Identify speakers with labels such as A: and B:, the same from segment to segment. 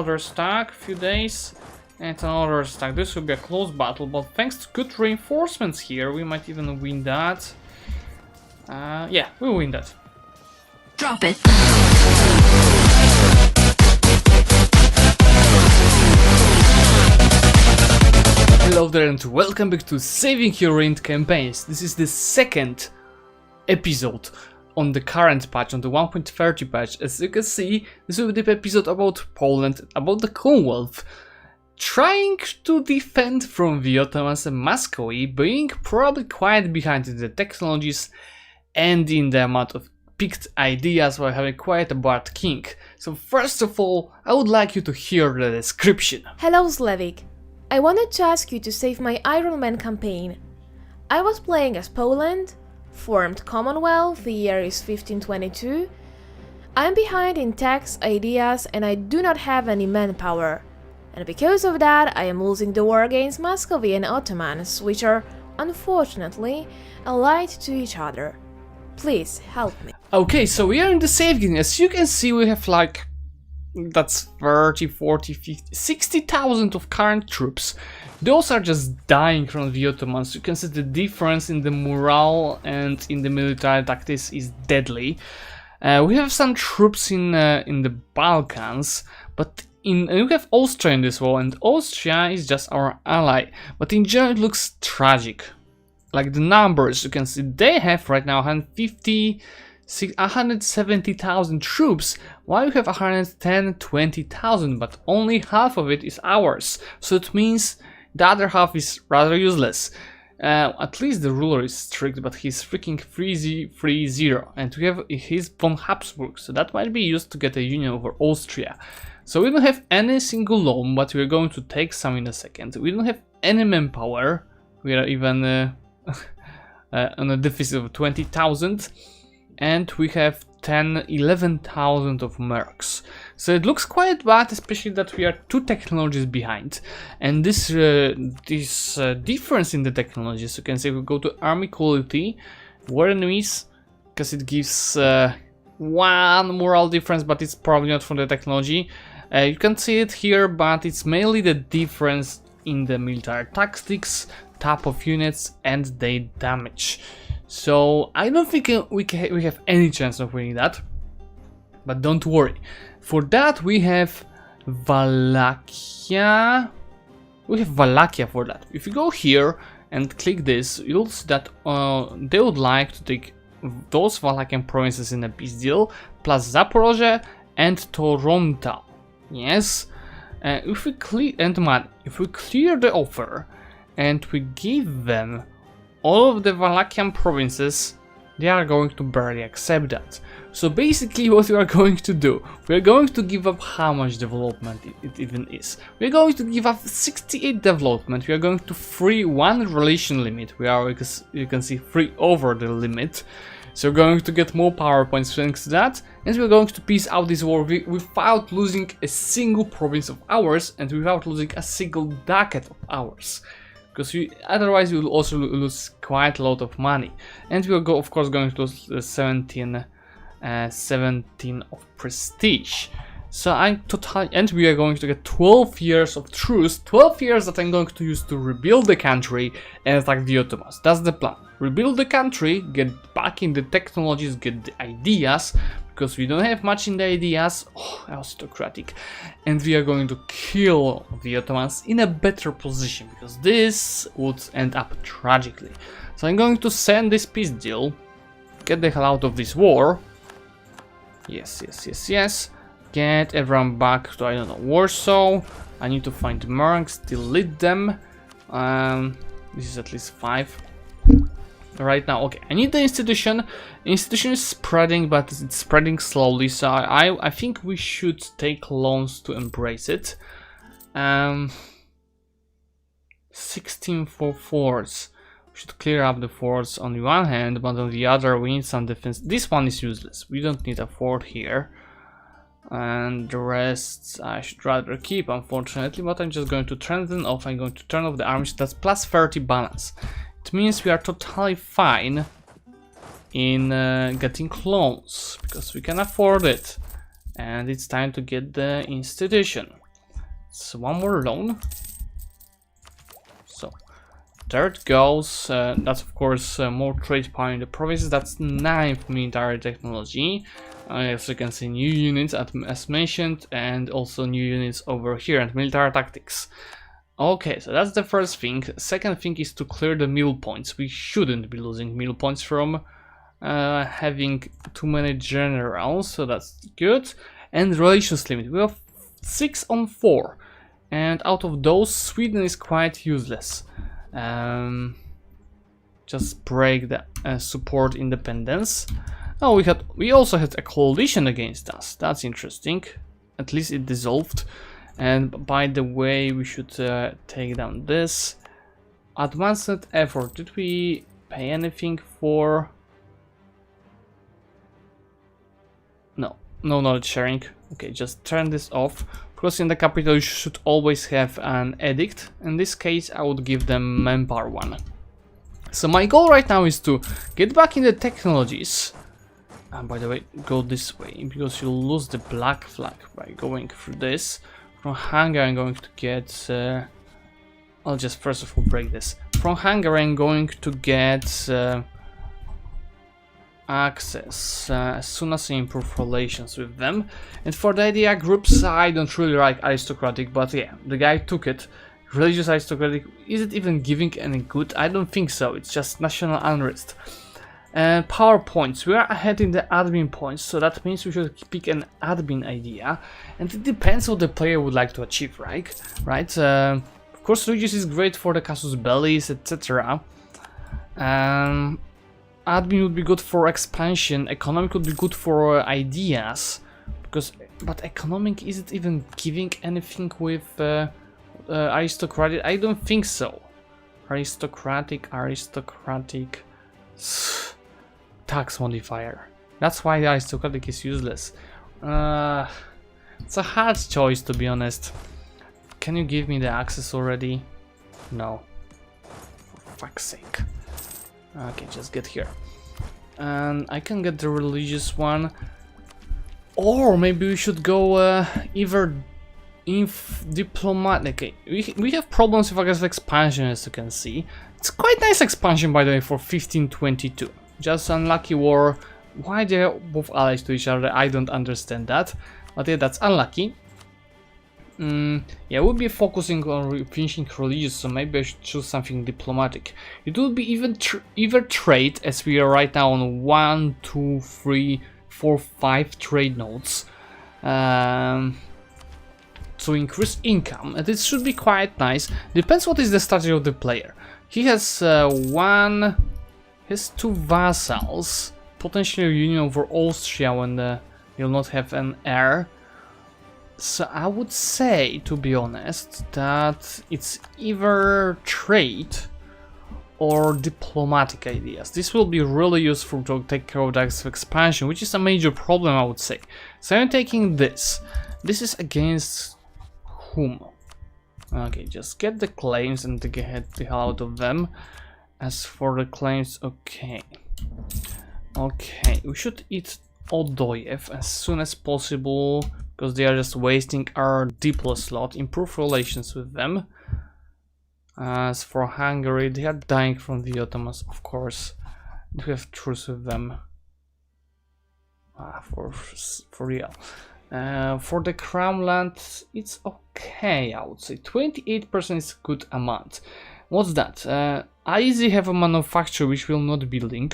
A: another stack, few days, and another stack. This will be a close battle, but thanks to good reinforcements here, we might even win that. Yeah, we'll win that.
B: Drop it.
A: Hello there and welcome back to Saving Your Rent campaigns. This is the second episode on the current patch, on the 1.30 patch. As you can see, this will be the episode about Poland, about the Commonwealth, trying to defend from the Ottomans and Muscovy, being probably quite behind in the technologies and in the amount of picked ideas while having quite a bad king. So first of all, I would like you to hear the description.
C: Hello Zlewikk. I wanted to ask you to save my Iron Man campaign. I was playing as Poland, formed Commonwealth, the year is 1522. I'm behind in tax, ideas, and I do not have any manpower. And because of that, I am losing the war against Muscovy and Ottomans, which are, unfortunately, allied to each other. Please, help me.
A: Okay, so we are in the save game. As you can see, we have like... that's 30, 40, 50, 60,000 of current troops. Those are just dying from the Ottomans. You can see the difference in the morale and in the military tactics is deadly. We have some troops in the Balkans, but we have Austria in this war, and Austria is just our ally. But in general, it looks tragic. Like the numbers, you can see they have right now 170,000 troops, while you have 110-20,000, but only half of it is ours. So it means the other half is rather useless. At least the ruler is strict, but he's freaking 3-0, and we have his von Habsburg, so that might be used to get a union over Austria. So we don't have any single loan, but we're going to take some in a second. We don't have any manpower. We are even on a deficit of 20,000. And we have 11,000 of mercs. So it looks quite bad, especially that we are 2 technologies behind. And this difference in the technologies, you can say we go to army quality, war enemies, because it gives 1 moral difference, but it's probably not from the technology. You can see it here, but it's mainly the difference in the military tactics, type of units, and their damage. So I don't think we have any chance of winning that, but don't worry. For that we have Wallachia. We have Wallachia for that. If you go here and click this, you'll see that they would like to take those Wallachian provinces in a peace deal, plus Zaporozhye and Toronto. Yes, if we clear the offer and we give them all of the Wallachian provinces, they are going to barely accept that. So basically what we are going to do, we are going to give up how much development it even is. We are going to give up 68 development, we are going to free 1 relation limit, we are, you can see, free over the limit. So we're going to get more power points thanks to that, and we're going to peace out this war without losing a single province of ours and without losing a single ducat of ours. Because otherwise you will also lose quite a lot of money, and we will of course going to lose 17 of prestige. So and we are going to get 12 years of truce, 12 years that I'm going to use to rebuild the country and attack the Ottomans. That's the plan. Rebuild the country, get back in the technologies, get the ideas, because we don't have much in the ideas. Oh, aristocratic. And we are going to kill the Ottomans in a better position, because this would end up tragically. So I'm going to send this peace deal, get the hell out of this war. Yes. Get everyone back to, I don't know, Warsaw. I need to find mercs, delete them. This is at least 5. Right now, okay, I need the institution. Institution is spreading, but it's spreading slowly, so I think we should take loans to embrace it. 16 for forts. We should clear up the forts on the one hand, but on the other we need some defense. This one is useless, we don't need a fort here. And the rest I should rather keep, unfortunately, but I'm just going to turn them off. I'm going to turn off the armies. That's plus 30 balance. It means we are totally fine in getting loans, because we can afford it. And it's time to get the institution. It's one more loan. So there it goes. That's of course more trade power in the provinces. That's 9th military technology. As you can see, new units as mentioned, and also new units over here, and military tactics. Okay, so that's the first thing. Second thing is to clear the mill points. We shouldn't be losing mill points from having too many generals, so that's good. And relations limit, we have 6 on 4, and out of those Sweden is quite useless. Just break the support independence. Oh, we also had a coalition against us. That's interesting. At least it dissolved. And by the way, we should take down this advanced effort. Did we pay anything for? No knowledge sharing. Okay, just turn this off, because in the capital you should always have an edict. In this case, I would give them manpower 1. So my goal right now is to get back in the technologies. And by the way, go this way, because you'll lose the black flag by going through this. From Hungary I'm going to get... I'll just first of all break this. From Hungary I'm going to get access as soon as I improve relations with them. And for the idea groups, I don't really like aristocratic, but yeah, the guy took it. Religious aristocratic, is it even giving any good? I don't think so, it's just national unrest. Power points, we are ahead in the admin points, so that means we should pick an admin idea, and it depends what the player would like to achieve, right? Of course, religious is great for the casus bellis, etc. Admin would be good for expansion, economic would be good for ideas, but economic isn't even giving anything with aristocratic. I don't think so. Aristocratic. Tax modifier. That's why the aristocratic is useless. It's a hard choice, to be honest. Can you give me the access already? No. For fuck's sake. Okay, just get here. And I can get the religious one. Or maybe we should go either diplomatic. Okay, we have problems with aggressive expansion, as you can see. It's quite nice expansion, by the way, for 1522. Just unlucky war. Why they're both allies to each other, I don't understand that. But yeah, that's unlucky. Yeah, we'll be focusing on finishing religious, so maybe I should choose something diplomatic. It will be either trade, as we are right now on 1, 2, 3, 4, 5 trade nodes. To increase income, and it should be quite nice. Depends what is the strategy of the player. He has 2 vassals, potentially a union over Austria when you'll not have an heir. So I would say, to be honest, that it's either trade or diplomatic ideas. This will be really useful to take care of the expansion, which is a major problem, I would say. So I'm taking this. This is against whom? Okay, just get the claims and get the hell out of them. As for the claims, okay, we should eat Odoyev as soon as possible, because they are just wasting our Diplo slot. Improve relations with them. As for Hungary, they are dying from the Ottomans, of course. We have truce with them. For real. For the Crown land, it's okay, I would say. 28% is a good amount. What's that? I easily have a manufacturer which will not be building,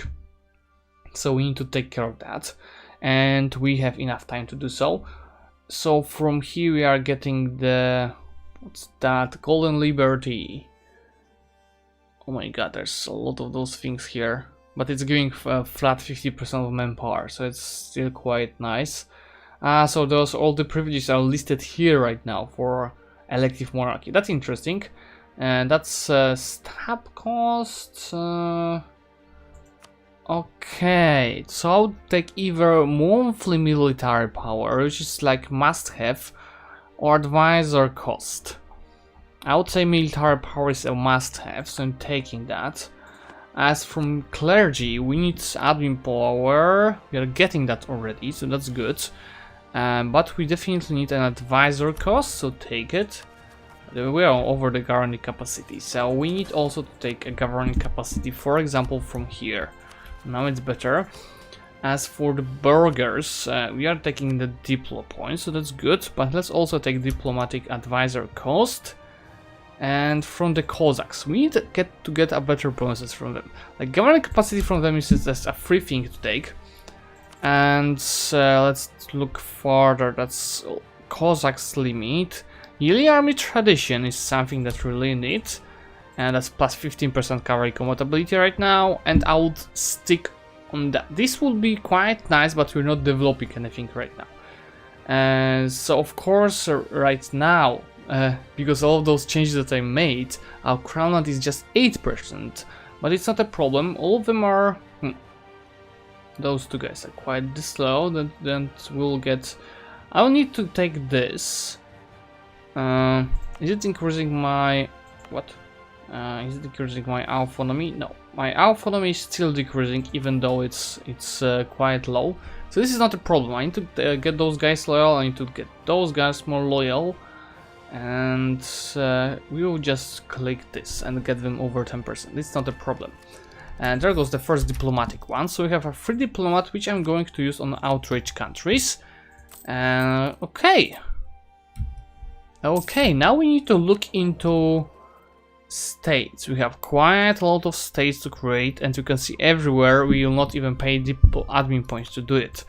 A: so we need to take care of that, and we have enough time to do so. So from here we are getting the, what's that, Golden Liberty. Oh my god, there's a lot of those things here, but it's giving flat 50% of manpower, so it's still quite nice. So all the privileges are listed here right now for elective monarchy. That's interesting. And that's stab cost. Okay, so I'll take either monthly military power, which is like must have, or advisor cost. I would say military power is a must have, so I'm taking that. As from clergy, we need admin power. We are getting that already, so that's good. But we definitely need an advisor cost, so take it. We are over the governing capacity, so we need also to take a governing capacity, for example, from here. Now it's better. As for the burghers, we are taking the diplo points, so that's good, but let's also take diplomatic advisor cost. And from the Cossacks, we need to get a better bonuses from them. Like governing capacity from them is just a free thing to take. And let's look further. That's Cossacks limit. Yearly army tradition is something that we really need, and that's plus 15% cavalry compatibility right now, and I would stick on that. This would be quite nice, but we're not developing anything right now. And so of course right now, because all of those changes that I made, our crown land is just 8%, but it's not a problem. All of them are those two guys are quite slow. Then we'll get, I'll need to take this. Is it increasing my what? Is it decreasing my autonomy? No, my autonomy is still decreasing, even though it's quite low. So this is not a problem. I need to get those guys loyal. I need to get those guys more loyal, and we will just click this and get them over 10%. It's not a problem. And there goes the first diplomatic one. So we have a free diplomat, which I'm going to use on outrage countries. Okay. Okay, now we need to look into states. We have quite a lot of states to create, and you can see everywhere we will not even pay admin points to do it.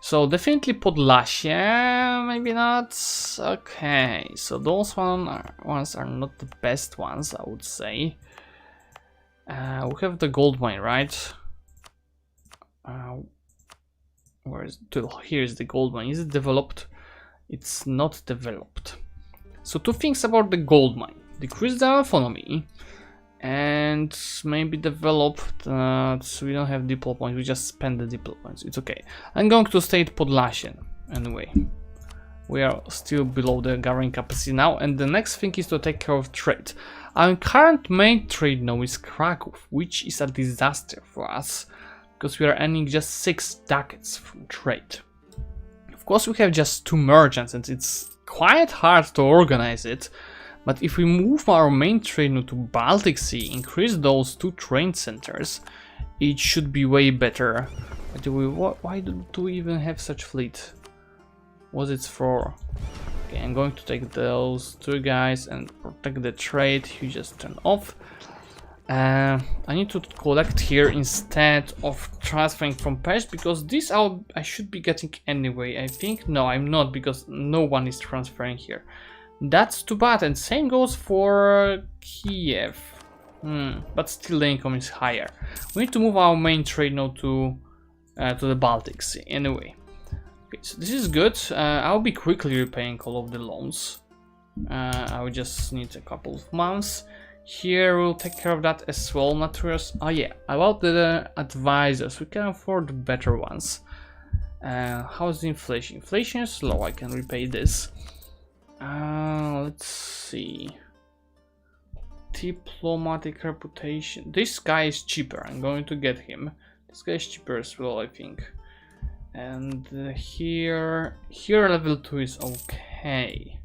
A: So definitely Podlasie, maybe not. Okay, so those ones are not the best ones, I would say. We have the gold mine, right? Where is it? Here is the gold mine. Is it developed? It's not developed. So two things about the gold mine: decrease the autonomy, and maybe develop. So we don't have diplo points. We just spend the diplo points. It's okay. I'm going to state Podlasian anyway. We are still below the governing capacity now, and the next thing is to take care of trade. Our current main trade now is Krakow, which is a disaster for us because we are earning just 6 ducats from trade. Of course, we have just 2 merchants, and it's quite hard to organize it. But if we move our main trade node to Baltic Sea, increase those 2 trade centers, it should be way better. Why do we even have such fleet? What's it for? Okay, I'm going to take those 2 guys and protect the trade. You just turn off. I need to collect here instead of transferring from Pest, because this I should be getting anyway. I think no, I'm not, because no one is transferring here. That's too bad, and same goes for Kiev. But still the income is higher. We need to move our main trade node to the Baltic Sea anyway. Okay, so this is good. I'll be quickly repaying all of the loans. I will just need a couple of months. Here we'll take care of that as well. Materials. Oh yeah, about the advisors, we can afford better ones. How's the inflation? Inflation is low. I can repay this. Let's see. Diplomatic reputation. This guy is cheaper. I'm going to get him. This guy is cheaper as well, I think. And here level 2 is okay.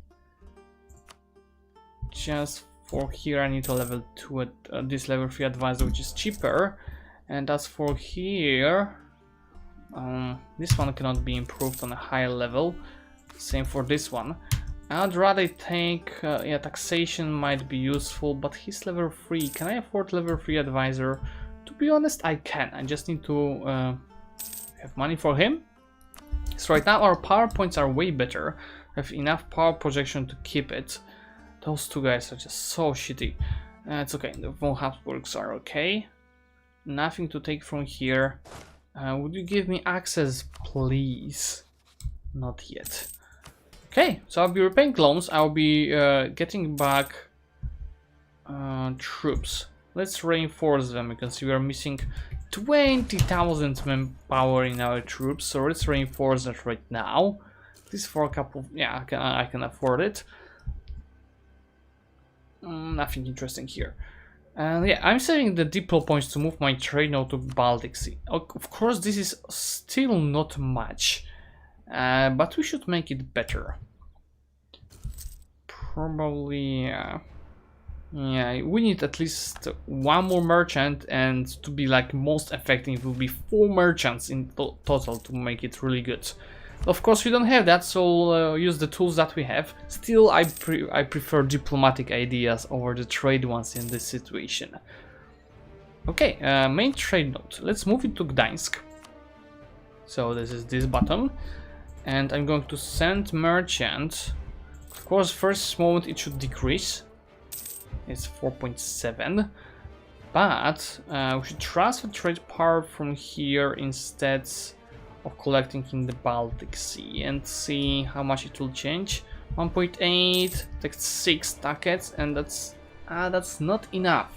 A: Just for here I need a level 2 at this level 3 advisor, which is cheaper. And as for here, this one cannot be improved on a higher level. Same for this one. I'd rather take, yeah, taxation might be useful, but he's level 3. Can I afford level 3 advisor? To be honest, I can. I just need to have money for him. So right now our power points are way better. We have enough power projection to keep it. Those 2 guys are just so shitty. It's okay. The von Habsburgs are okay. Nothing to take from here. Would you give me access, please? Not yet. Okay, so I'll be repaying loans. I'll be getting back troops. Let's reinforce them. You can see we are missing 20,000 manpower in our troops, so let's reinforce that right now. This for a couple of, yeah, I can afford it. Nothing interesting here. And yeah, I'm saving the diplo points to move my trade node to Baltic Sea. Of course, this is still not much. but we should make it better. Probably, yeah, we need at least one more merchant, and to be like most effective will be 4 merchants in total to make it really good. Of course we don't have that, so use the tools that we have. Still, I prefer diplomatic ideas over the trade ones in this situation. Okay, main trade node. Let's move it to Gdańsk. So this is this button, and I'm going to send merchant. Of course, first moment it should decrease. It's 4.7, but we should transfer trade power from here instead of collecting in the Baltic Sea, and see how much it will change. 1.8, takes 6 ducats, and that's not enough.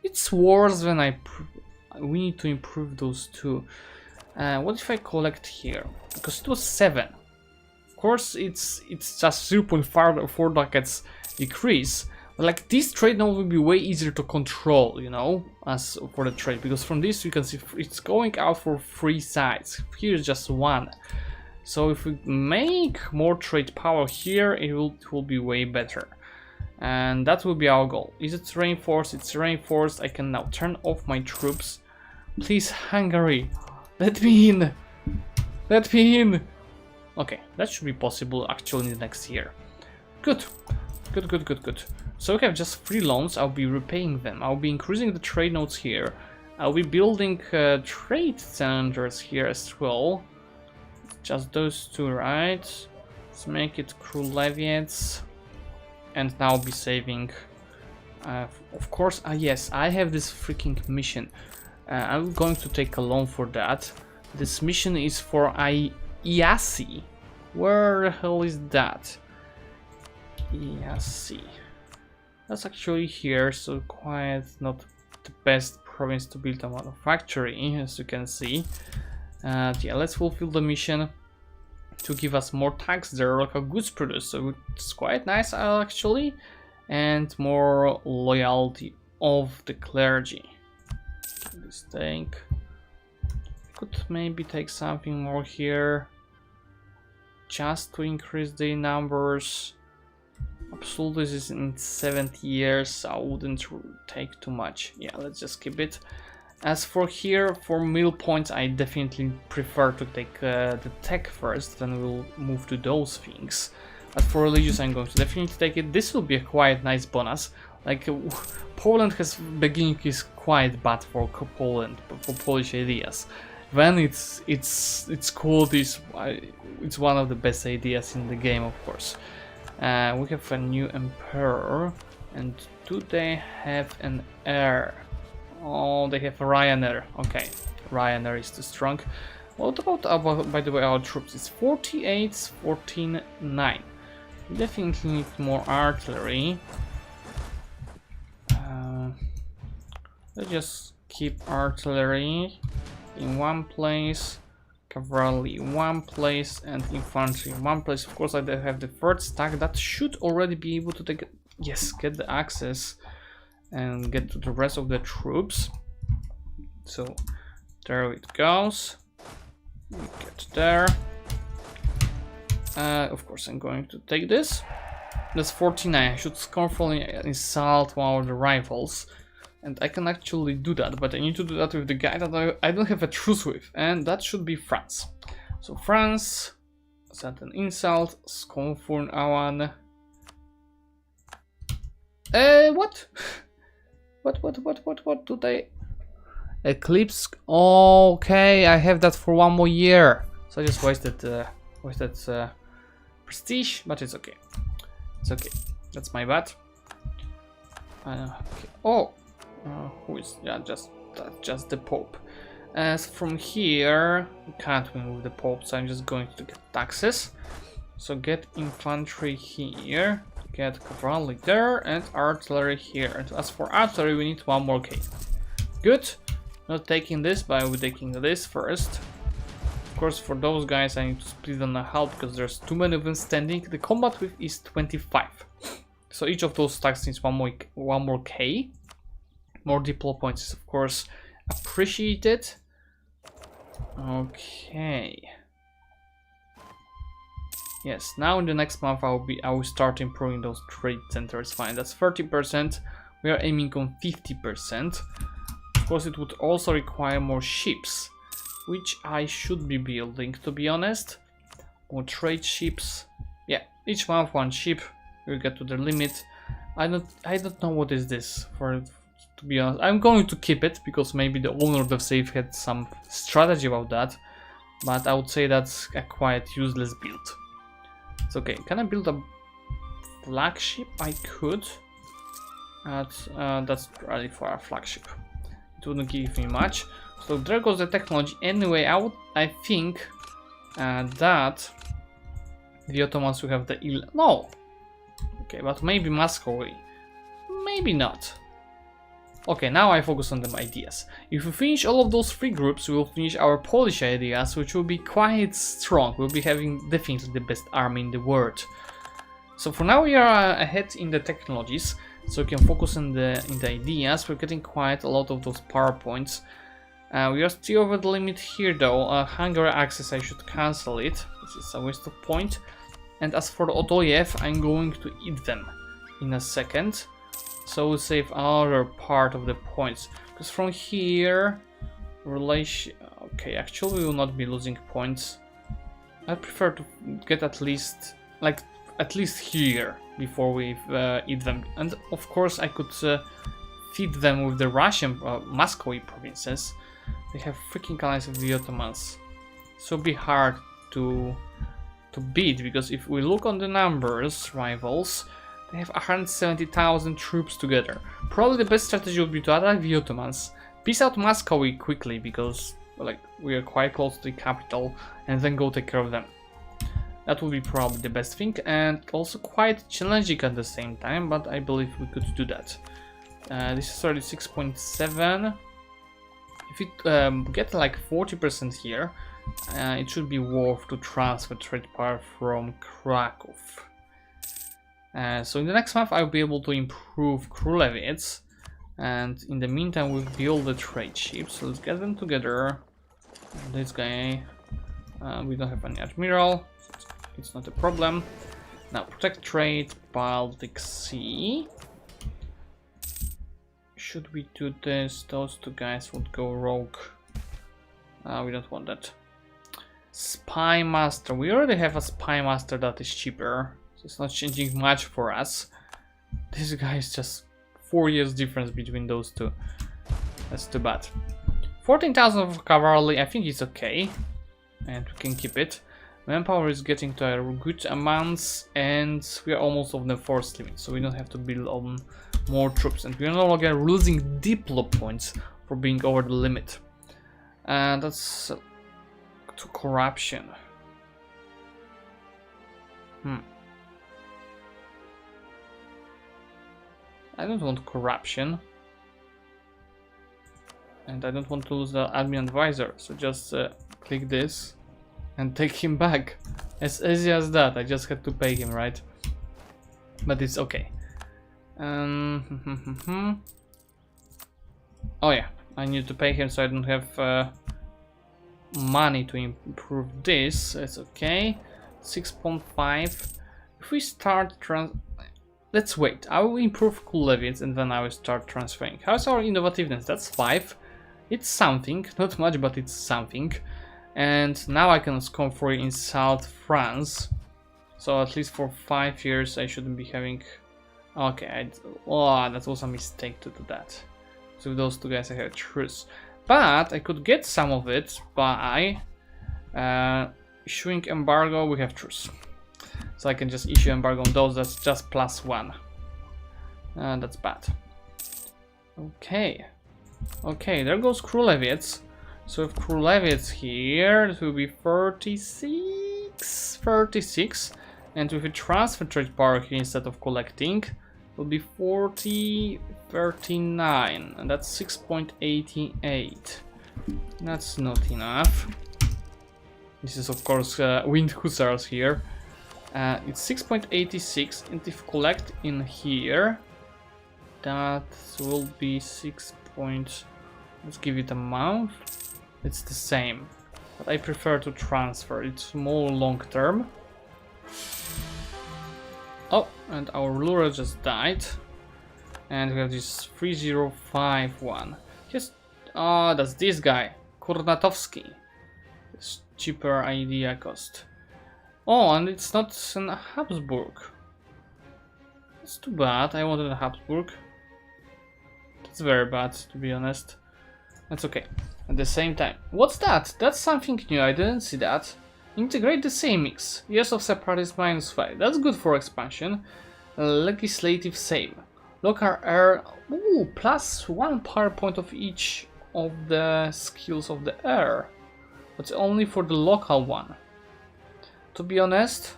A: It's worse when we need to improve those two. What if I collect here? Because it was 7. Of course, it's just 0.4 ducats decrease. But like this trade node will be way easier to control, you know, as for the trade, because from this you can see it's going out for 3 sides. Here's just 1. So if we make more trade power here, it will be way better. And that will be our goal. Is it reinforced? It's reinforced. I can now turn off my troops. Please, Hungary, let me in. Let me in. Okay, that should be possible actually in the next year. Good. Good, good, good, good. So we have just 3 loans. I'll be repaying them. I'll be increasing the trade nodes here. I'll be building trade centers here as well. Just those 2, right? Let's make it Królewiec. And now I'll be saving. Of course, yes, I have this freaking mission. I'm going to take a loan for that. This mission is for Iasi. Where the hell is that? Iasi. That's actually here, so quite not the best province to build a manufacturing, as you can see. Yeah, let's fulfill the mission to give us more tax there, local goods produced, so it's quite nice actually, and more loyalty of the clergy. This thing could maybe take something more here, just to increase the numbers. Absolutely, this is in 70 years, I wouldn't take too much. Yeah, let's just keep it. As for here, for mill points, I definitely prefer to take the tech first, then we'll move to those things. But for religious, I'm going to definitely take it. This will be a quite nice bonus. Like, Poland has beginning is quite bad for Poland, for Polish ideas. When its quality is, it's one of the best ideas in the game, of course. We have a new emperor, and do they have an heir? Oh, they have Ryanair. Okay, Ryanair is too strong. What about, by the way, our troops? It's 48, 14, 9. We definitely need more artillery. Let's just keep artillery in one place, cavalry in one place, and infantry in one place. Of course, I have the 3rd stack that should already be able to take, yes, get the access and get to the rest of the troops. So there it goes. We get there. Of course, I'm going to take this. That's 49. I should scornfully insult one of the rivals, and I can actually do that, but I need to do that with the guy that I don't have a truce with, and that should be France. So France, send an insult, scornful one. What? What do they? Eclipse. Okay, I have that for 1 more year. So I just wasted prestige, but it's okay. It's okay. That's my bad. Okay. Oh, who is? Yeah, just the Pope. As from here, we can't remove the Pope, so I'm just going to get taxes. So get infantry here. Get cavalry there and artillery here. And as for artillery, we need 1 more K. Good. Not taking this, but I will be taking this first. Of course, for those guys, I need to split them a half because there's too many of them standing. The combat width is 25. So each of those stacks needs 1 more K. More diplo points is, of course, appreciated. Okay. Yes, now in the next month I will start improving those trade centers. Fine, that's 30%. We are aiming on 50%. Of course, it would also require more ships, which I should be building, to be honest. More trade ships. Yeah, each month one ship. We'll get to the limit. I don't know what is this for. To be honest, I'm going to keep it because maybe the owner of the safe had some strategy about that. But I would say that's a quite useless build. It's okay. Can I build a flagship? I could. That's really for a flagship. It wouldn't give me much. So there goes the technology. Anyway, I think that the Ottomans will have the no. Okay, but maybe Moscow. Maybe not. Okay, now I focus on the ideas. If we finish all of those 3 groups, we will finish our Polish ideas, which will be quite strong. We'll be having definitely the best army in the world. So for now we are ahead in the technologies, so we can focus in the ideas. We're getting quite a lot of those PowerPoints. We are still over the limit here though. Hungary access, I should cancel it. This is a waste of point. And as for Odoyev, I'm going to eat them in a second. So we'll save another part of the points. Because from here, relation. Okay, actually we will not be losing points. I prefer to get at least here before we eat them. And of course I could feed them with the Russian Muscovy provinces. They have freaking alliance with the Ottomans. So it'll be hard to beat, because if we look on the numbers, rivals, they have 170,000 troops together. Probably the best strategy would be to attack the Ottomans, peace out Muscovy quickly, because like we are quite close to the capital, and then go take care of them. That would be probably the best thing, and also quite challenging at the same time, but I believe we could do that. This is 36.7. If it get like 40% here, it should be worth to transfer trade power from Krakow. So in the next month I'll be able to improve Królewicz, and in the meantime we'll build the trade ships. So let's get them together. This guy, we don't have any admiral, it's not a problem. Now protect trade, Baltic Sea. Should we do this? Those 2 guys would go rogue. We don't want that. Spy master, we already have a spy master that is cheaper. It's not changing much for us. This guy is just 4 years difference between those 2. That's too bad. 14,000 of cavalry, I think it's okay. And we can keep it. Manpower is getting to a good amounts, and we are almost on the force limit, so we don't have to build on more troops. And we are no longer losing diplo points for being over the limit. And that's to corruption. I don't want corruption, and I don't want to lose the admin advisor, so just click this and take him back. As easy as that. I just had to pay him, right? But it's okay. Oh yeah, I need to pay him, so I don't have money to improve this. It's okay. 6.5. If we start let's wait. I will improve Królewicz and then I will start transferring. How's our innovativeness? That's 5. It's something, not much, but it's something. And now I can score for in South France. So at least for 5 years I shouldn't be having. Okay, that was a mistake to do that. So with those 2 guys I have a truce. But I could get some of it by issuing embargo. We have truce. So I can just issue embargo on those. That's just +1. That's bad. Okay. Okay, there goes Królewicz. So if Królewicz here, it will be 36. And with a transfer trade power here instead of collecting, it will be 39. And that's 6.88. That's not enough. This is of course Wind Hussars here. It's 6.86, and if collect in here, that will be 6. Let's give it a month. It's the same. but I prefer to transfer. It's more long term. Oh, and our lure just died. And we have this 3051. Just that's this guy, Kurnatowski. It's cheaper idea cost. Oh, and it's not an Habsburg. It's too bad. I wanted a Habsburg. It's very bad, to be honest. That's okay. At the same time, what's that? That's something new. I didn't see that. Integrate the same mix. Years of separatist -5. That's good for expansion. Legislative same. Local air. Ooh, +1 power point of each of the skills of the air. But only for the local one. To be honest,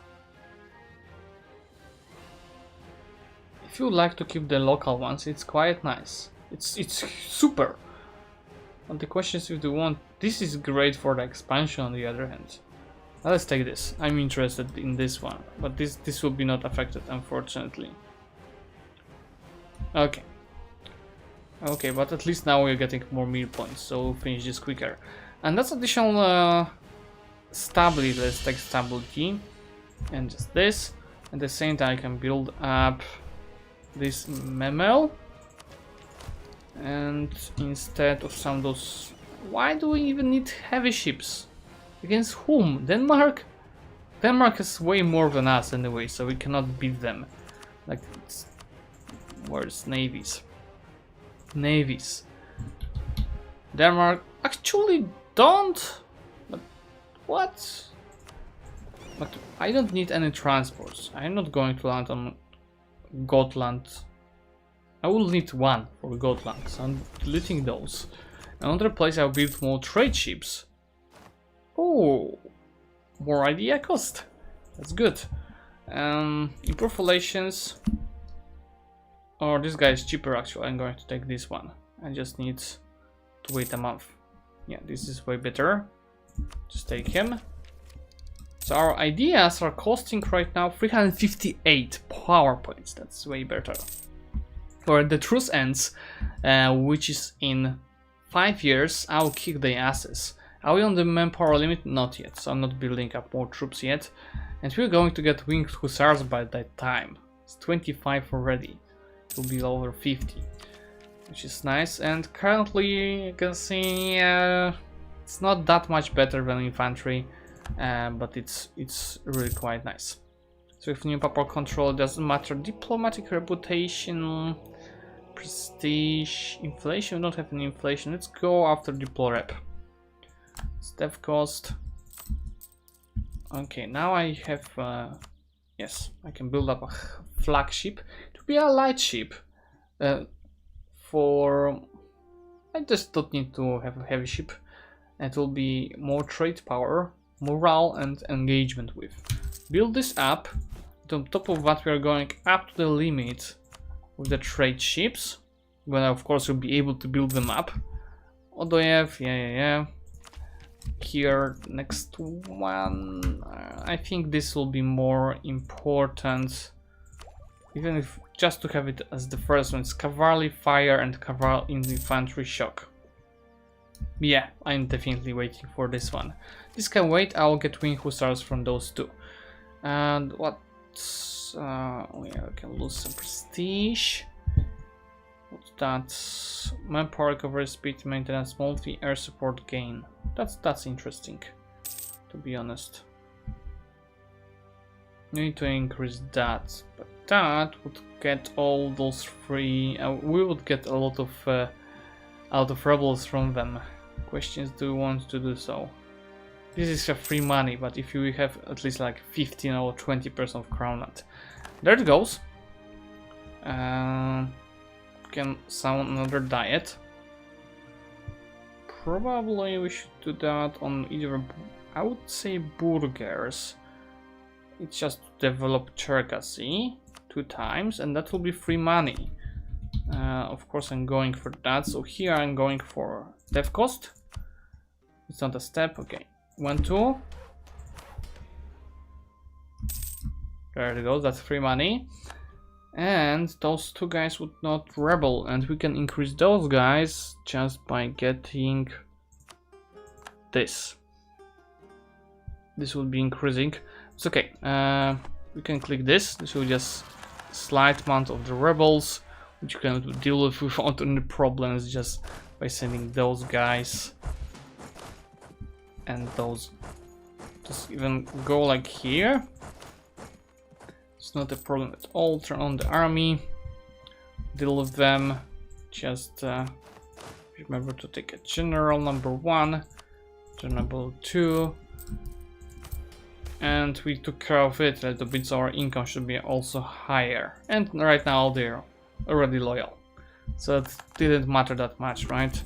A: if you like to keep the local ones, it's quite nice. It's super. But the question is if you want. This is great for the expansion on the other hand. Now let's take this. I'm interested in this one, but this will be not affected, unfortunately. Okay. Okay, but at least now we're getting more meal points, so we'll finish this quicker. And that's additional stability. Let's take stability and just this. At the same time I can build up this memo. And instead of some of those, why do we even need heavy ships? Against whom? Denmark? Denmark has way more than us anyway, so we cannot beat them. Like, where's navies? Navies. Denmark actually don't. But what? But I don't need any transports. I'm not going to land on Gotland. I will need one for Gotland, so I'm deleting those. Another place I'll build more trade ships. Oh, more idea cost. That's good. Improve relations. Or this guy is cheaper actually. I'm going to take this one. I just need to wait a month. Yeah, this is way better. Just take him. So our ideas are costing right now 358 power points. That's way better. For the truce ends, which is in 5 years, I'll kick the asses. Are we on the manpower limit? Not yet, so I'm not building up more troops yet. And we're going to get winged hussars by that time. It's 25 already. It will be over 50, which is nice. And currently, you can see it's not that much better than infantry, but it's really quite nice. So with new papal control, it doesn't matter. Diplomatic reputation, prestige, inflation. We don't have any inflation. Let's go after diplo rep. Staff cost. Okay, now I have. Yes, I can build up a flagship. It will be a light ship. For I just don't need to have a heavy ship. It will be more trade power, morale, and engagement with. Build this up. On top of that, we are going up to the limit with the trade ships. But of course, we'll be able to build them up. Odoyev, yeah. Here, next one. I think this will be more important. Even if just to have it as the first one. It's cavalry fire and cavalry infantry shock. Yeah, I'm definitely waiting for this one. This can wait. I'll get wing hussars from those two. And what? Yeah, I can lose some prestige. What's that? Manpower recovery, speed maintenance, monthly air support gain. That's interesting, to be honest. We need to increase that, but that would get all those free. We would get a lot of rebels from them. Questions: do we want to do so? This is a free money, but if you have at least like 15 or 20% of crownland, there it goes. Can sound another diet. Probably we should do that on either, I would say, burghers. It's just to develop Cherkasy 2 times, and that will be free money. Of course, I'm going for that. So here I'm going for dev cost. It's not a step. Okay, 1, 2. There it goes. That's free money. And those 2 guys would not rebel, and we can increase those guys just by getting this. this will be increasing. It's okay. We can click this. This will just slight amount of the rebels, which you can deal with without any problems, just by sending those guys and those. Just even go like here. It's not a problem at all. Turn on the army, deal with them. Just remember to take a general number 1, general 2, and we took care of it a little bit, so our income should be also higher. And right now they're already loyal, so it didn't matter that much, right?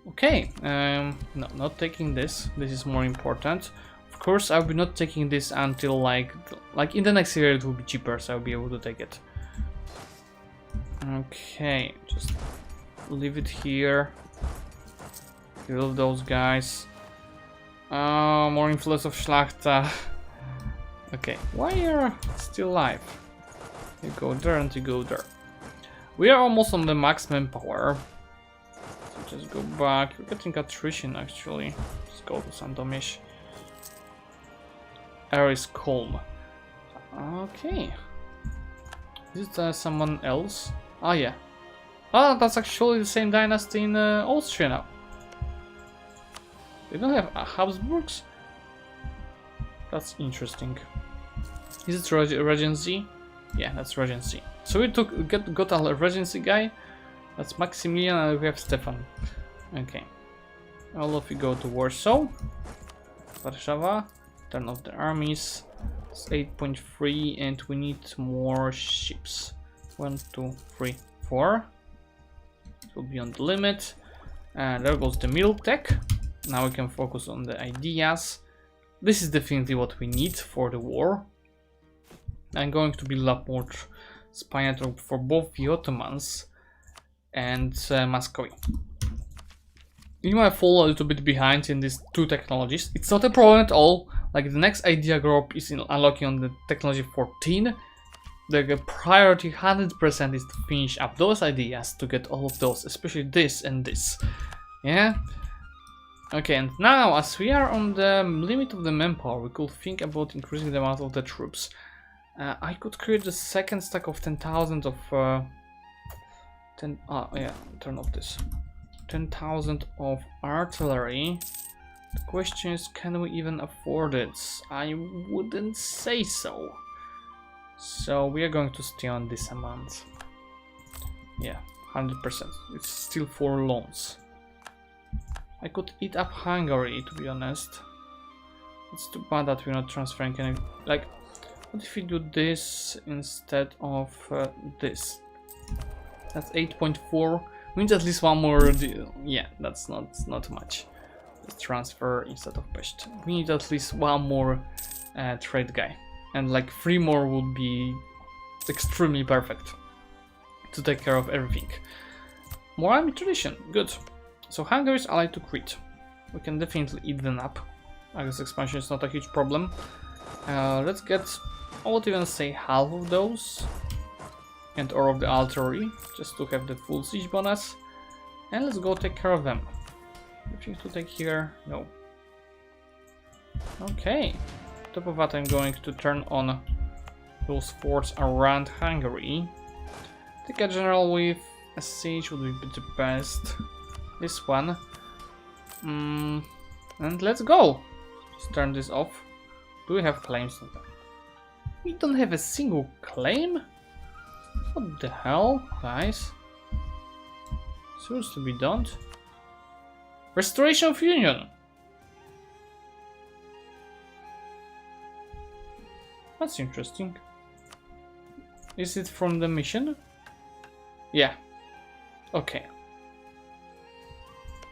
A: Okay, no, not taking this. This is more important. Of course, I'll be not taking this until like in the next year it will be cheaper, so I'll be able to take it. Okay, just leave it here. Kill those guys. More influence of Schlachta. Okay, why are you still alive? You go there and you go there. We are almost on the max manpower. So just go back. We're getting attrition actually. Just go to Sandomish. Air is calm. Okay. Is it someone else? Oh yeah. Oh, that's actually the same dynasty in Austria now. They don't have Habsburgs? That's interesting. Is it Regency? Yeah, that's Regency. So we got a Regency guy. That's Maximilian and we have Stefan. Okay. All of you go to Warsaw. Warszawa. Turn off the armies. It's 8.3 and we need more ships. 1, 2, 3, 4. It will be on the limit. And there goes the mill tech. Now we can focus on the ideas. This is definitely what we need for the war. I'm going to build up more spy network for both the Ottomans and Muscovy. You might fall a little bit behind in these two technologies. It's not a problem at all. Like the next idea group is in unlocking on the technology 14. The priority 100% is to finish up those ideas to get all of those, especially this and this. Yeah. Okay, and now as we are on the limit of the manpower, we could think about increasing the amount of the troops. I could create the second stack of 10,000 of yeah, turn off this. 10,000 of artillery. The question is, can we even afford it? I wouldn't say so. So we are going to stay on this amount. Yeah, 100%. It's still 4 loans. I could eat up Hungary, to be honest. It's too bad that we're not transferring any. Like, what if we do this instead of this? That's 8.4. Means at least one more deal. Yeah, that's not much. Let's transfer instead of Pest. We need at least one more trade guy, and like 3 more would be extremely perfect to take care of everything. More army tradition, good. So Hungary is allied to Crete. We can definitely eat them up. I guess expansion is not a huge problem. Let's get, I would even say half of those. And all of the artillery, just to have the full siege bonus. And let's go take care of them. Anything to take here? No. Okay. On top of that, I'm going to turn on those forts around Hungary. Take a general with a siege would be the best. This one. And let's go. Just turn this off. Do we have claims on that? We don't have a single claim? What the hell, guys? Seriously, we don't? Restoration of Union! That's interesting. Is it from the mission? Yeah. Okay.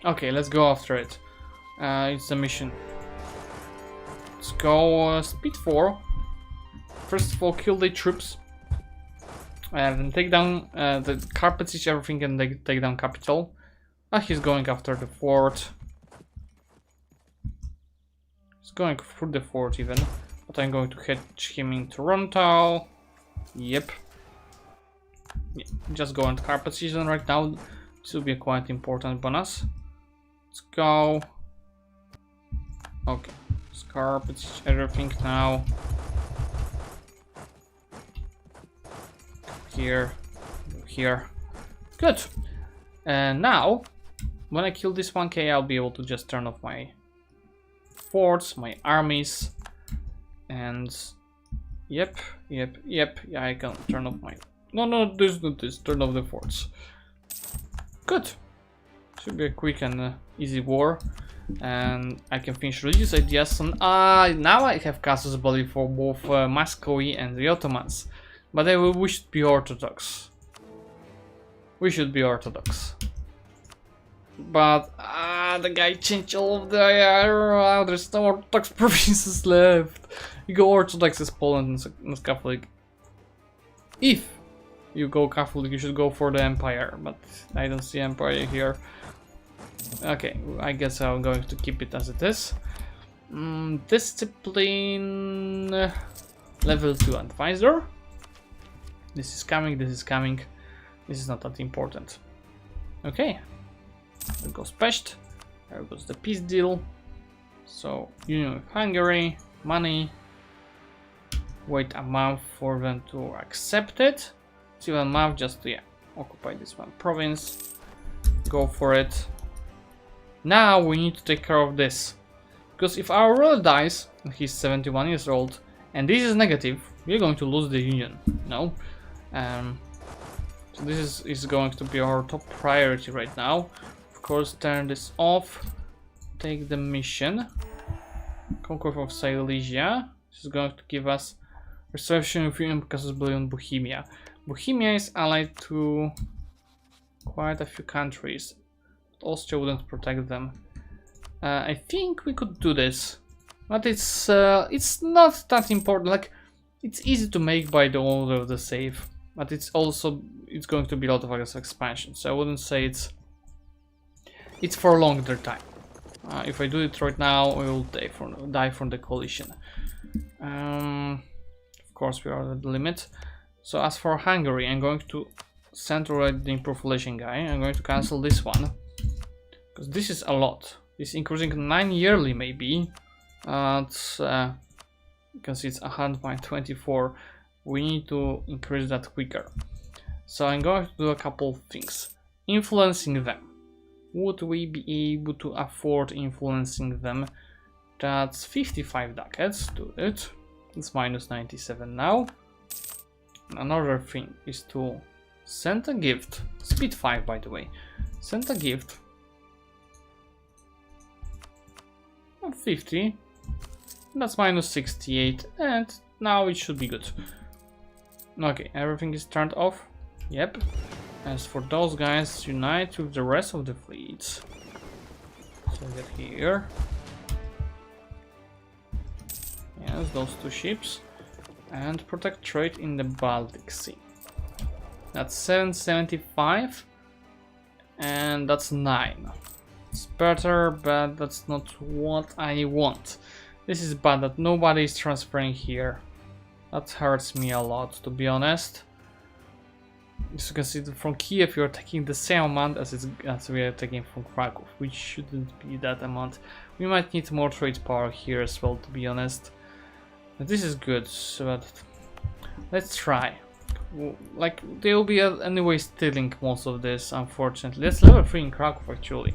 A: Okay, let's go after it. It's the mission. Let's go speed 4. First of all, kill the troops. Then take down the carpet siege everything and take down capital. He's going after the fort. He's going through the fort even. But I'm going to catch him in Toronto. Yep. Yeah, just go on carpet season right now. This will be a quite important bonus. Let's go. Okay. Let's Garbage everything now. Here. Here. Good. And now, when I kill this 1k, I'll be able to just turn off my forts, my armies. And... Yep. Yeah, I can turn off my... No, this, not this. Turn off the forts. Good. Should be a quick and easy war. And I can finish religious ideas. And now I have casus belli for both Muscovy and the Ottomans. But we should be Orthodox. We should be Orthodox. But the guy changed all of the... there's no Orthodox provinces left. You go Orthodox as Poland and Catholic. If you go Catholic, you should go for the Empire. But I don't see Empire here. Okay, I guess I'm going to keep it as it is. Discipline... level 2 advisor. This is coming, this is coming. This is not that important. Okay. There goes Pest. There goes the peace deal. So, Union with Hungary. Money. Wait a month for them to accept it. See 1 month just to, occupy this one province. Go for it. Now we need to take care of this. Because if our ruler dies, and he's 71 years old, and this is negative, we're going to lose the union. No? So this is going to be our top priority right now. Of course, turn this off. Take the mission. Conquer of Silesia. This is going to give us restoration of union because of in Bohemia. Bohemia is allied to quite a few countries. Austria wouldn't protect them. I think we could do this, but it's not that important. Like, it's easy to make by the order of the save, but it's going to be a lot of expansion. So I wouldn't say it's for a longer time. If I do it right now, we will die from the coalition. Of course, we are at the limit. So as for Hungary, I'm going to send already the improved relation guy. I'm going to cancel this one. Because this is a lot. It's increasing 9 yearly maybe. You can see it's 124. We need to increase that quicker. So I'm going to do a couple of things. Influencing them. Would we be able to afford influencing them? That's 55 ducats. Do it. It's minus 97 now. Another thing is to send a gift. Speed 5 by the way. Send a gift. 50. That's minus 68, and now it should be good. Okay, everything is turned off. Yep. As for those guys, unite with the rest of the fleets. So get here. Yes, those 2 ships. And protect trade in the Baltic Sea. That's 775. And that's 9. It's better, but that's not what I want. This is bad that nobody is transferring here. That hurts me a lot, to be honest. As you can see, from Kiev you're taking the same amount as we are taking from Krakow, which shouldn't be that amount. We might need more trade power here as well, to be honest. But this is good, so let's try. Like, they will be anyway stealing most of this, unfortunately. That's level 3 in Krakow, actually.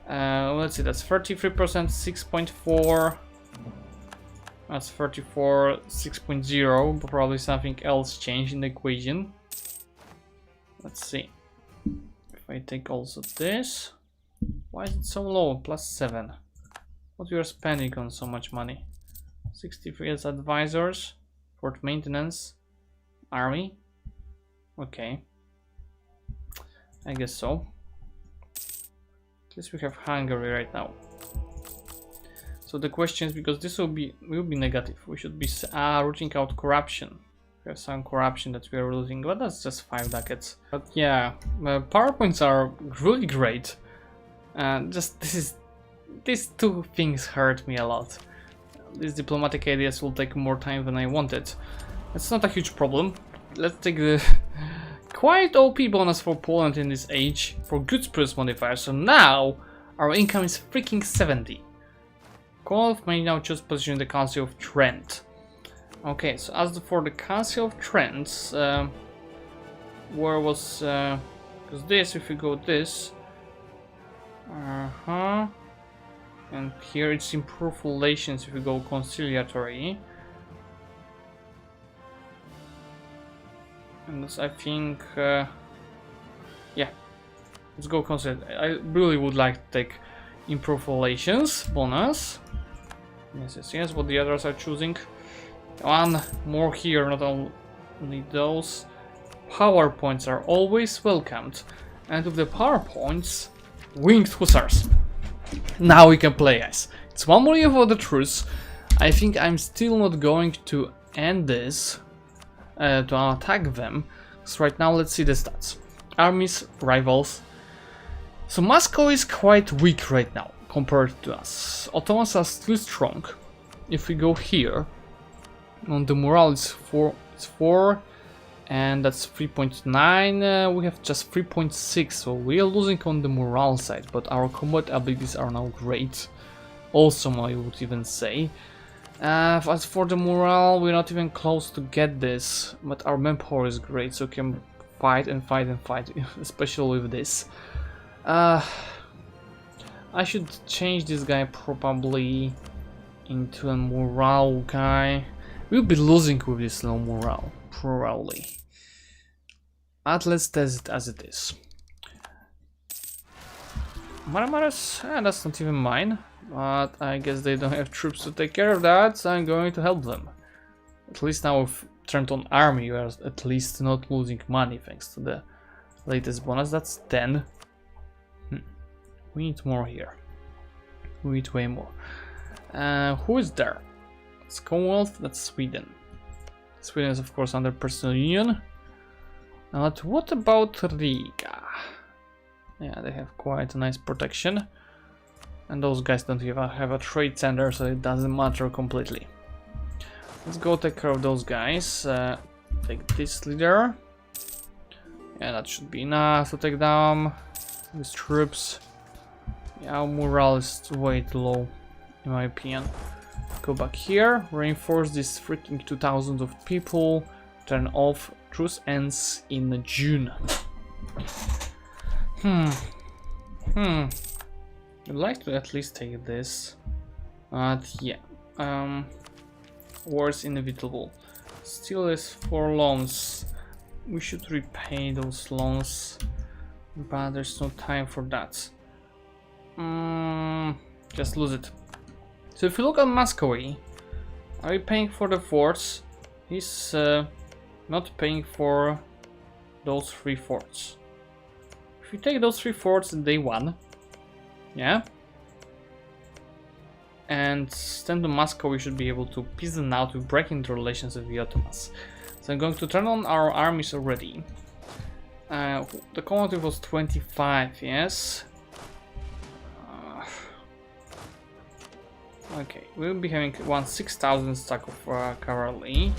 A: Let's see, that's 33%, 6.4. That's 34, 6.0, but probably something else changed in the equation. Let's see. If I take also this, why is it so low? Plus 7. What we are spending on so much money? 63 as advisors, fort maintenance, army. Okay, I guess so. At least we have Hungary right now. So the question is, because this will be negative, we should be rooting out corruption. We have some corruption that we are losing, but that's just 5 ducats. But yeah, PowerPoints are really great. Just these 2 things hurt me a lot. These diplomatic ideas will take more time than I wanted. It's not a huge problem. Let's take the quite OP bonus for Poland in this age for goods price modifier. So now our income is freaking 70. Commonwealth may now choose position in the Council of Trent. Okay, so as for the Council of Trent, where was... because this, if we go this... And here it's improve relations if we go conciliatory. And this, I think... yeah, let's go conciliatory. I really would like to take improve relations bonus. Yes, what the others are choosing. One more here, not only those. PowerPoints are always welcomed. And with the PowerPoints, Winged Hussars. Now we can play, guys. It's one more year for the truce. I think I'm still not going to end this to attack them. So right now, let's see the stats. Armies, rivals. So Moscow is quite weak right now compared to us. Ottomans are still strong. If we go here, on the morale it's 4, and that's 3.9. We have just 3.6, so we are losing on the morale side, but our combat abilities are now great. Awesome, I would even say. As for the morale, we're not even close to get this, but our manpower is great, so we can fight and fight and fight, especially with this. I should change this guy probably into a morale guy. We'll be losing with this low morale, probably. But let's test it as it is. Marmaras, that's not even mine. But I guess they don't have troops to take care of that, so I'm going to help them. At least now with turned on army, we are at least not losing money thanks to the latest bonus. That's 10. We need more here. We need way more. Who is there? It's Commonwealth, that's Sweden. Sweden is of course under personal union. But what about Riga? Yeah, they have quite a nice protection. And those guys don't even have a trade center, so it doesn't matter completely. Let's go take care of those guys. Take this leader. Yeah, that should be enough to take down these troops. Yeah, our morale is way too low, in my opinion. Go back here, reinforce this freaking 2,000 of people, turn off, truce ends in June. I'd like to at least take this, but yeah, war is inevitable. Still is 4 loans. We should repay those loans, but there's no time for that. Just lose it. So if you look at Muscovy, are you paying for the forts? He's not paying for those 3 forts. If you take those 3 forts, day 1, yeah, and stand to Moscow, we should be able to piece them out with breaking the relations with the Ottomans. So I'm going to turn on our armies already. The commonwealth was 25, yes. Okay, we'll be having one 6,000 stack of cavalry,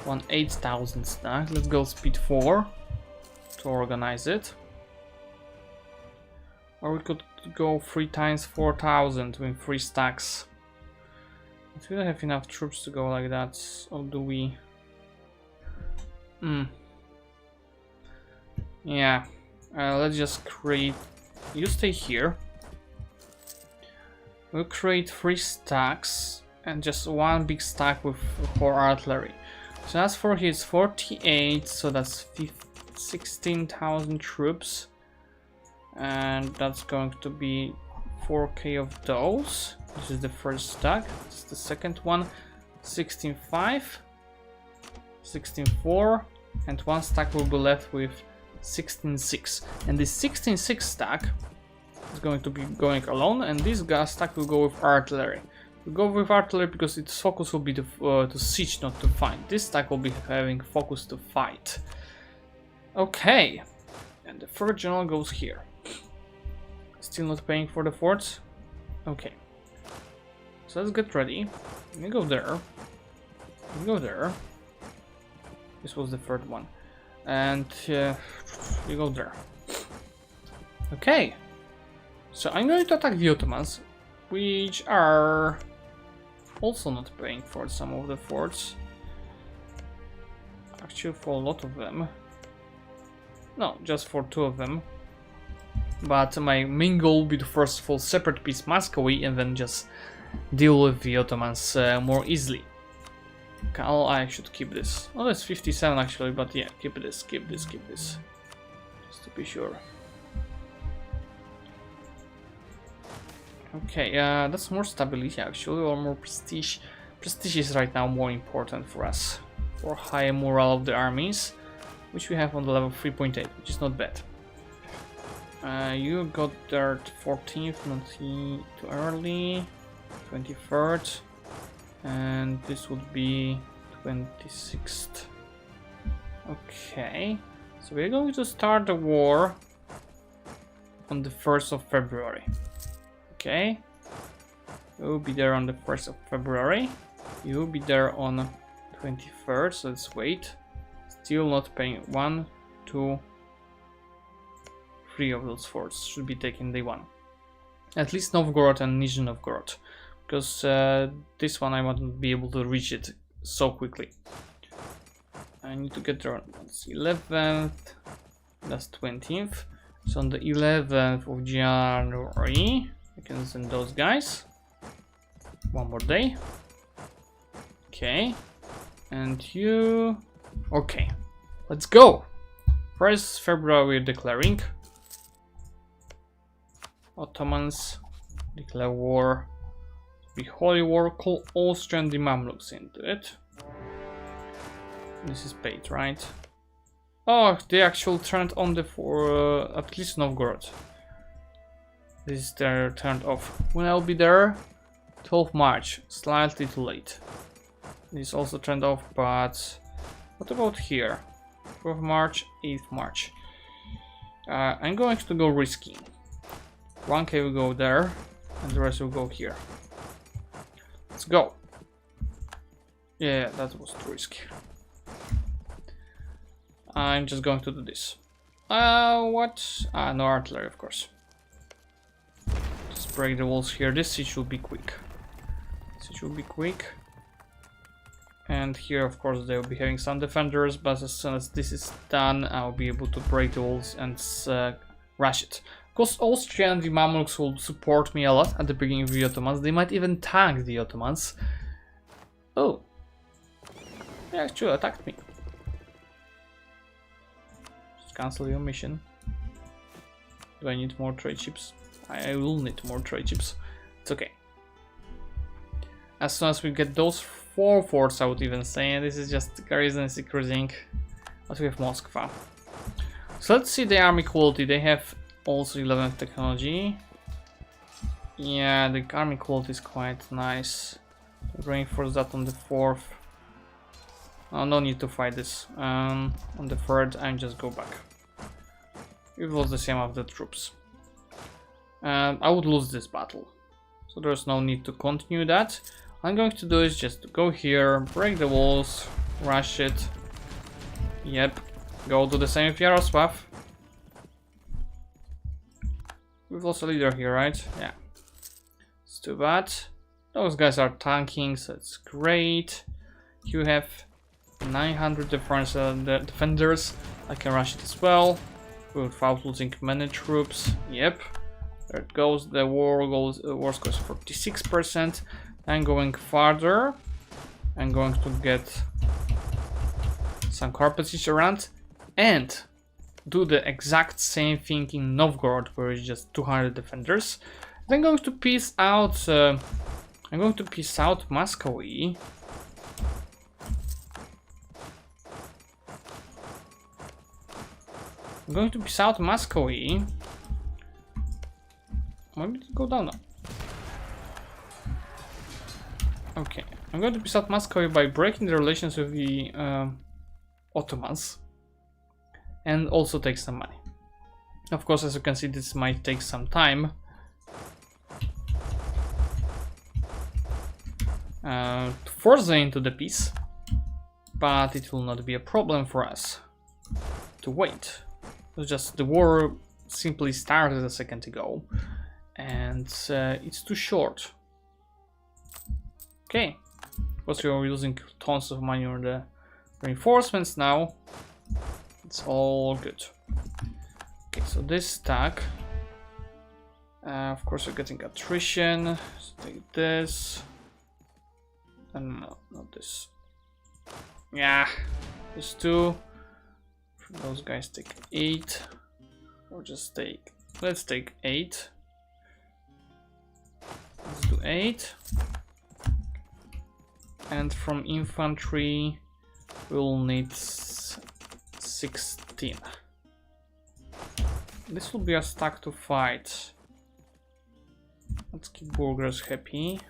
A: one 8,000 stack. Let's go speed 4 to organize it. Or we could go 3 times 4,000 with 3 stacks. But we don't have enough troops to go like that, or do we? Yeah, let's just create. You stay here. We'll create 3 stacks and just 1 big stack with 4 artillery. So as for his 48, so that's 16,000 troops, and that's going to be 4k of those. This is the first stack. This is the second one. 16.5, 16.4, and 1 stack will be left with 16.6. And this 16.6 stack is going to be going alone, and this gas stack will go with artillery. We'll go with artillery because its focus will be to siege, not to fight. This stack will be having focus to fight. Okay, and the third general goes here. Still not paying for the forts? Okay. So let's get ready. We go there. We go there. This was the third one. And we go there. Okay. So I'm going to attack the Ottomans, which are also not paying for some of the forts. Actually, for a lot of them. No, just for 2 of them. But my main goal will be to first of all separate piece Muscovy and then just deal with the Ottomans more easily. Okay, I should keep this. Oh, that's 57 actually, but yeah, keep this. Just to be sure. Okay, that's more stability actually, or more prestige. Prestige is right now more important for us. For higher morale of the armies, which we have on the level 3.8, which is not bad. You got there 14th, not too early. 23rd. And this would be 26th. Okay. So we're going to start the war on the 1st of February. Okay. You'll be there on the 1st of February. You'll be there on 23rd, so let's wait. Still not paying 1, 2, 3 of those forts should be taken day 1. At least Novgorod and Nizhny Novgorod, because this one I won't be able to reach it so quickly. I need to get there on 11th, that's 20th. So on the 11th of January, I can send those guys. 1 more day. Okay. And you... Okay. Let's go! 1st February we're declaring. Ottomans declare war. The Holy War, call Austrian the Mamluks into it. This is paid, right? Oh, they actually turned on the for at least Novgorod. This is their turned off. When I'll be there, 12 March, slightly too late. This is also turned off, but what about here? 12th March, 8th March. I'm going to go risky. 1k will go there, and the rest will go here. Let's go. Yeah, that was too risky. I'm just going to do this. What? No artillery, of course. Just break the walls here. This siege will be quick. And here, of course, they will be having some defenders, but as soon as this is done, I'll be able to break the walls and rush it. Of course, Austria and the Mamluks will support me a lot at the beginning of the Ottomans. They might even tank the Ottomans. Oh, they actually attacked me. Just cancel your mission. Do I need more trade ships? I will need more trade ships. It's okay. As soon as we get those 4 forts, I would even say, this is just garrison increasing. But we have Moscow. So let's see the army quality. They have also 11th technology. Yeah, the army quality is quite nice. Reinforce that on the 4th. Oh, no need to fight this. On the 3rd, I just go back. It was the same of the troops. I would lose this battle, so there's no need to continue that. I'm going to do is just go here, break the walls, rush it. Yep, go to the same with Yaroslav. We've lost a leader here, right? Yeah. It's too bad. Those guys are tanking, so it's great. You have 900 defenders. I can rush it as well without losing many troops. Yep. There it goes. The war score is 46%. I'm going farther. I'm going to get some corpses around and do the exact same thing in Novgorod, where it's just 200 defenders. Then I'm going to piece out. I'm going to piece out Muscovy. I'm going to piece out Muscovy. Maybe go down now. Okay, I'm going to piece out Muscovy by breaking the relations with the Ottomans. And also take some money. Of course, as you can see, this might take some time. To force them into the peace. But it will not be a problem for us to wait. It's just the war simply started a second ago. And it's too short. Okay, because you're using tons of money on the reinforcements now. It's all good. Okay, so this stack. Of course, we're getting attrition. So take this. And no, not this. Yeah, this 2. Those guys take 8. Or just take. Let's take 8. Let's do 8. And from infantry, we'll need 16. This will be a stack to fight. Let's keep burghers happy.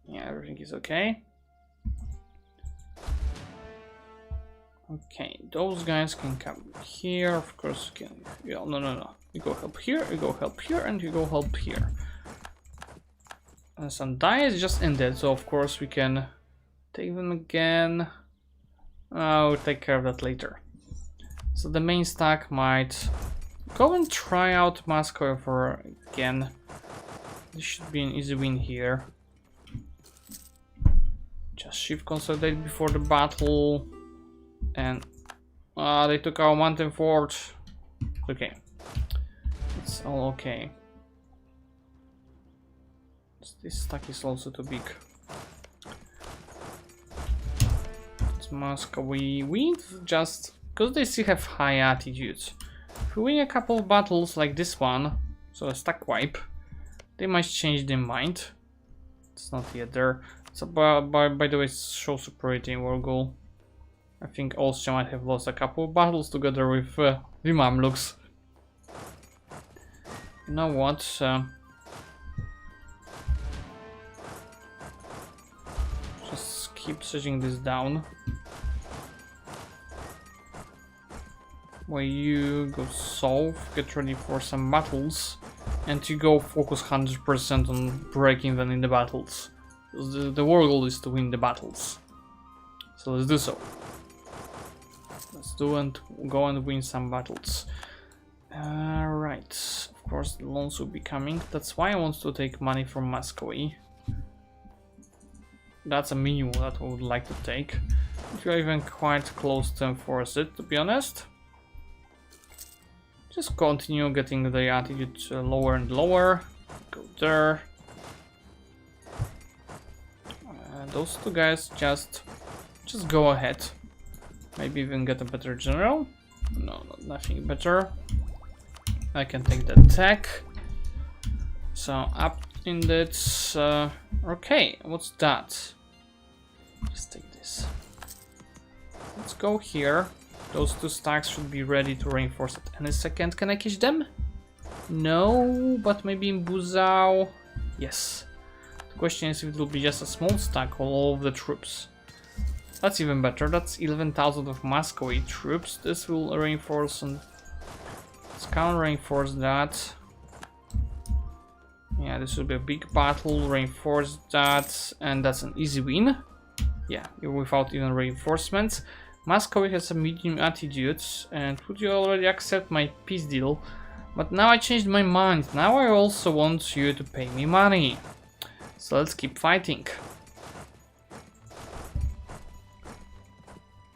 A: Yeah, everything is okay. Okay, those guys can come here. Of course, you can. Yeah, no. You go help here, you go help here, and you go help here. And some dice just ended, so of course we can take them again. We'll take care of that later. So the main stack might go and try out Moscow for again. This should be an easy win here. Just shift consolidate before the battle. And they took our mountain fort. Okay. It's all okay. This stack is also too big. It's Moscow. We win just because they still have high attitudes. If we win a couple of battles like this one, so a stack wipe, they might change their mind. It's not yet there. So by the way, show superiority in war goal. I think Austria might have lost a couple of battles together with the Mamluks. You know what? Just keep sieging this down. While you go south, get ready for some battles, and you go focus 100% on breaking them in the battles. The war goal is to win the battles. So let's do so. Let's do and go and win some battles. Right, of course the loans will be coming. That's why I want to take money from Moscow. That's a minimum that I would like to take. If you're even quite close to enforce it, to be honest. Just continue getting the attitude lower and lower. Go there. Those two guys just go ahead. Maybe even get a better general. No, nothing better. I can take the tech. So up in that. Okay, what's that? Just take this. Let's go here. Those two stacks should be ready to reinforce at any second. Can I catch them? No, but maybe in Buzau. Yes. The question is if it will be just a small stack or all of the troops. That's even better. That's 11,000 of Moscow troops. This will reinforce and let's counter reinforce that. Yeah, this will be a big battle. Reinforce that, and that's an easy win. Yeah, without even reinforcements. Moscow has a medium attitude, and would you already accept my peace deal? But now I changed my mind. Now I also want you to pay me money. So let's keep fighting.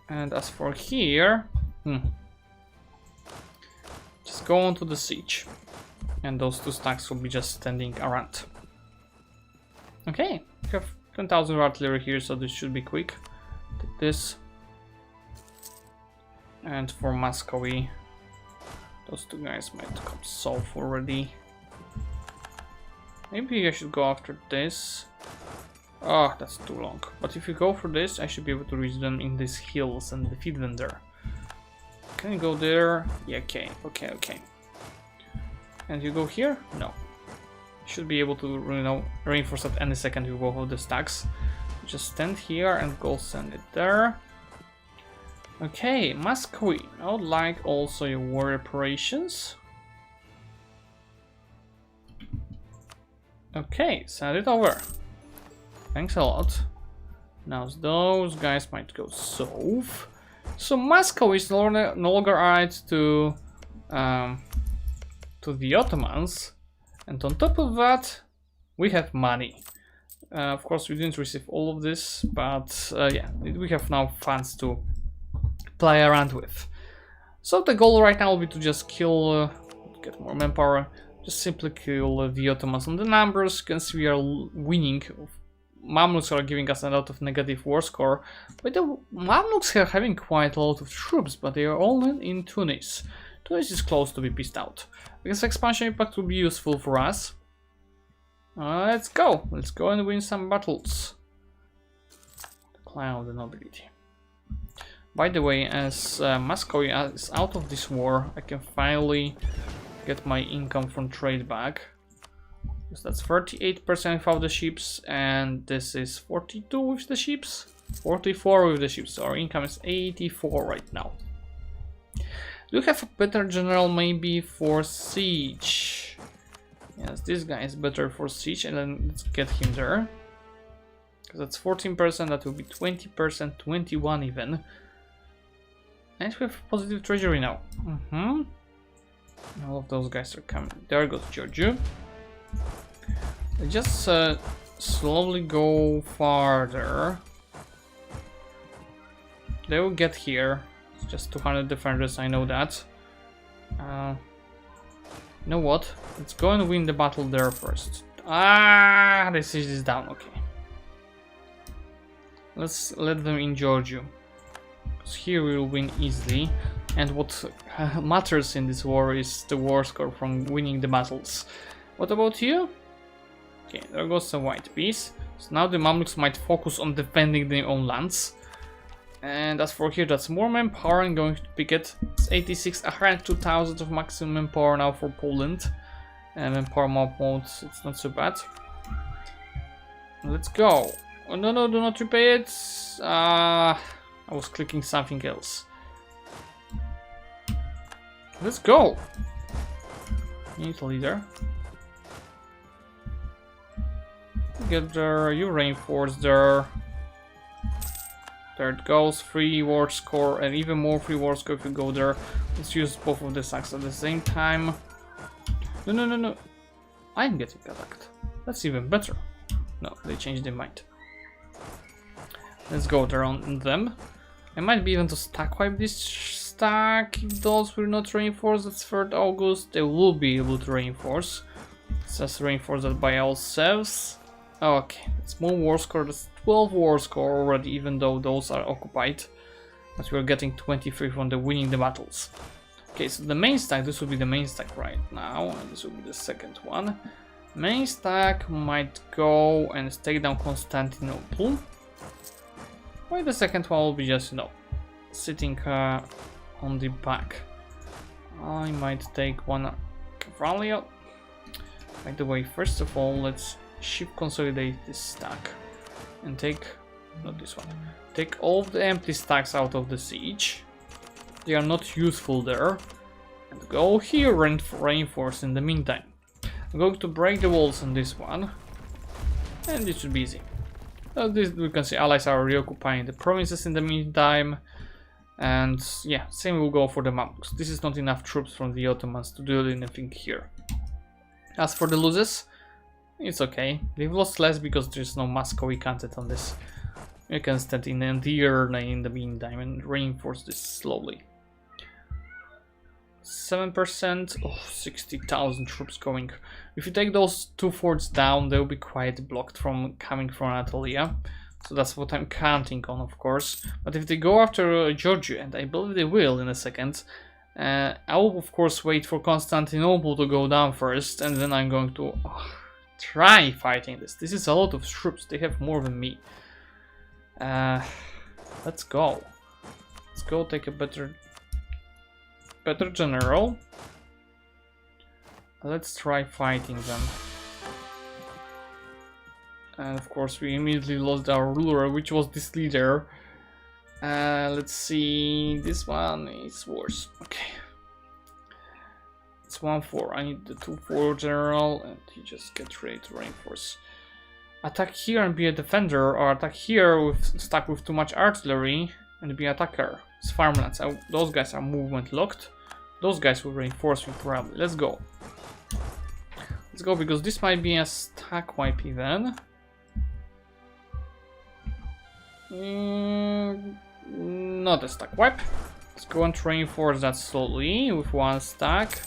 A: And as for here, just go on to the siege. And those two stacks will be just standing around. Okay, we have 10,000 artillery here, so this should be quick. Take this. And for Moscow, those two guys might come south already. Maybe I should go after this. Oh, that's too long. But if you go for this, I should be able to reach them in these hills and defeat them there. Can you go there? Yeah, okay. And you go here? No. Should be able to, reinforce at any second with both of the stacks. Just stand here and go send it there. Okay, Moscow. I would like also your war reparations. Okay, send it over. Thanks a lot. Now those guys might go south. So Moscow is no longer allied to the Ottomans, and on top of that, we have money. Of course, we didn't receive all of this, but yeah, we have now funds to play around with. So the goal right now will be to just kill, get more manpower, just simply kill the Ottomans on the numbers. You can see we are winning. Mamluks are giving us a lot of negative war score, but the Mamluks are having quite a lot of troops, but they are all in Tunis. Tunis is close to be pissed out. I guess expansion impact will be useful for us. Let's go and win some battles. Decline of the nobility. By the way, as Moscow is out of this war, I can finally get my income from trade back. So that's 38% without the ships, and this is 42 with the ships, 44 with the ships. So our income is 84 right now. Do you have a better general maybe for siege? Yes, this guy is better for siege, and then let's get him there. Because that's 14%, that will be 20%, 21 even. And we have positive treasury now. All of those guys are coming. There goes Georgia. Just slowly go farther. They will get here. It's just 200 defenders, I know that. You know what? Let's go and win the battle there first. Ah, the siege is down. Okay. Let's let them in Georgia. Because here we will win easily. And what matters in this war is the war score from winning the battles. What about you? Okay, there goes a white piece. So now the Mamluks might focus on defending their own lands. And as for here, that's more manpower. I'm going to pick it. It's 86, 102,000 of maximum manpower now for Poland. And manpower mode, it's not so bad. Let's go. Oh no, no, do not repay it. I was clicking something else. Let's go. Need a leader. Get there, you reinforce there. There it goes, free war score and even more free war score if you go there. Let's use both of the sacks at the same time. No, no, no, no. I'm getting attacked. That's even better. No, they changed their mind. Let's go there on them. I might be even to stack wipe this stack if those will not reinforce. That's 3rd August. They will be able to reinforce. Let's just reinforce that by ourselves. Okay, it's more war score. That's 12 war score already, even though those are occupied. But we're getting 23 from the winning the battles. Okay, so the main stack, this will be the main stack right now, and this will be the second one. Main stack might go and take down Constantinople. While the second one will be just, you know, sitting on the back. I might take one Cavalia. By the way, first of all, let's ship consolidate this stack and take, not this one, take all of the empty stacks out of the siege. They are not useful there, and go here and reinforce in the meantime. I'm going to break the walls on this one, and it should be easy. This, we can see allies are reoccupying the provinces in the meantime, and yeah, same will go for the Mamluks. This is not enough troops from the Ottomans to do anything here. As for the losses, it's okay. They've lost less because there's no Muscovy content on this. You can stand in the arena in the meantime and reinforce this slowly. 7%, oh, 60,000 troops going. If you take those two forts down, they'll be quite blocked from coming from Anatolia. So that's what I'm counting on, of course. But if they go after Georgia, and I believe they will in a second, I will of course wait for Constantinople to go down first, and then I'm going to try fighting this. This is a lot of troops. They have more than me. Let's go. Let's go take a better general. Let's try fighting them. And of course we immediately lost our ruler, which was this leader. Let's see, this one is worse. Okay. It's 1-4. I need the 2-4 general, and you just get ready to reinforce. Attack here and be a defender, or attack here with stuck with too much artillery and be attacker. It's farmlands. Those guys are movement locked. Those guys will reinforce me probably. Let's go. Let's go, because this might be a stack wipe even. Not a stack wipe. Let's go and reinforce that slowly with one stack.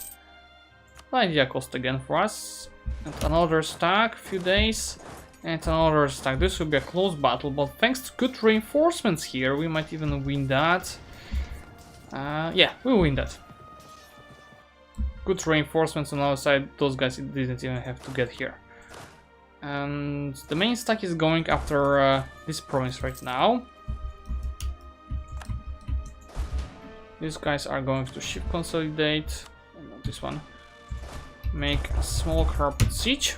A: Idea cost again for us. And another stack, few days. And another stack. This will be a close battle, but thanks to good reinforcements here, we might even win that. Yeah, we'll win that. Good reinforcements on our side. Those guys didn't even have to get here. And the main stack is going after this province right now. These guys are going to ship consolidate. Not this one. Make a small carpet siege.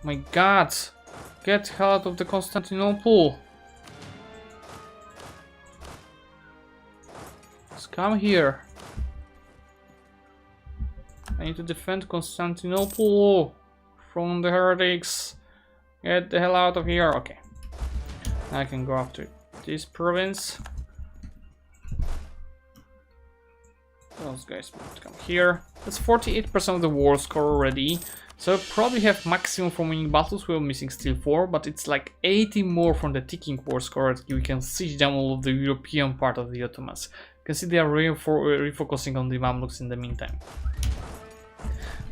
A: My god! Get the hell out of the Constantinople! Just come here. I need to defend Constantinople from the heretics. Get the hell out of here. Okay. Now I can go after this province. Those guys might come here. That's 48% of the war score already. So I probably have maximum from winning battles. We're missing still 4, but it's like 80 more from the ticking war score. We can siege down all of the European part of the Ottomans. You can see they are refocusing on the Mamluks in the meantime.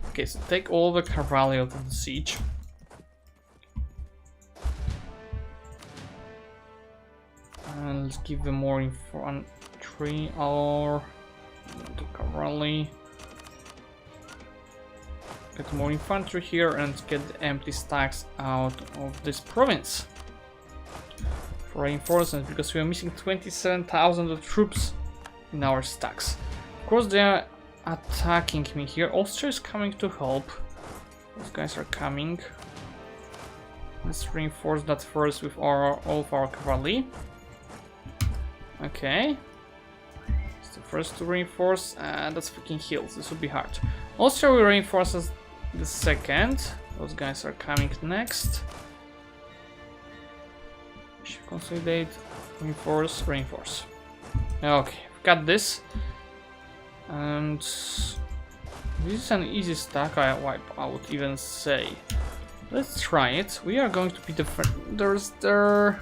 A: Okay, so take all the cavalry out of the siege. And let's give them more infantry or to cavalry. Get more infantry here and get the empty stacks out of this province for reinforcements, because we are missing 27,000 of troops in our stacks. Of course, they are attacking me here. Austria is coming to help. Those guys are coming. Let's reinforce that first with all of our cavalry. Okay. It's the first to reinforce. That's freaking hills. This will be hard. Austria will reinforce us the second. Those guys are coming next. Should consolidate, reinforce, reinforce. Okay, got this. And this is an easy stack I would even say. Let's try it. We are going to be defenders there.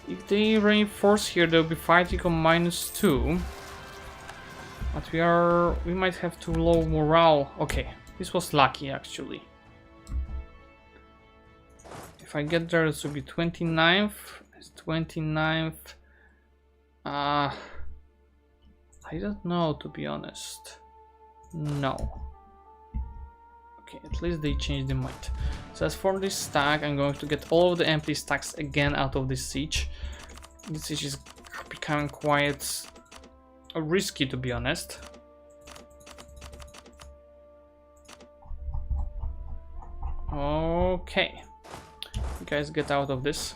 A: If they reinforce here, they'll be fighting on -2. But we might have too low morale. Okay, this was lucky actually. If I get there, this will be 29th. It's 29th. I don't know, to be honest. No. Okay, at least they changed their mind. So as for this stack, I'm going to get all of the empty stacks again out of this siege. This siege is becoming quite risky, to be honest. Okay. You guys get out of this.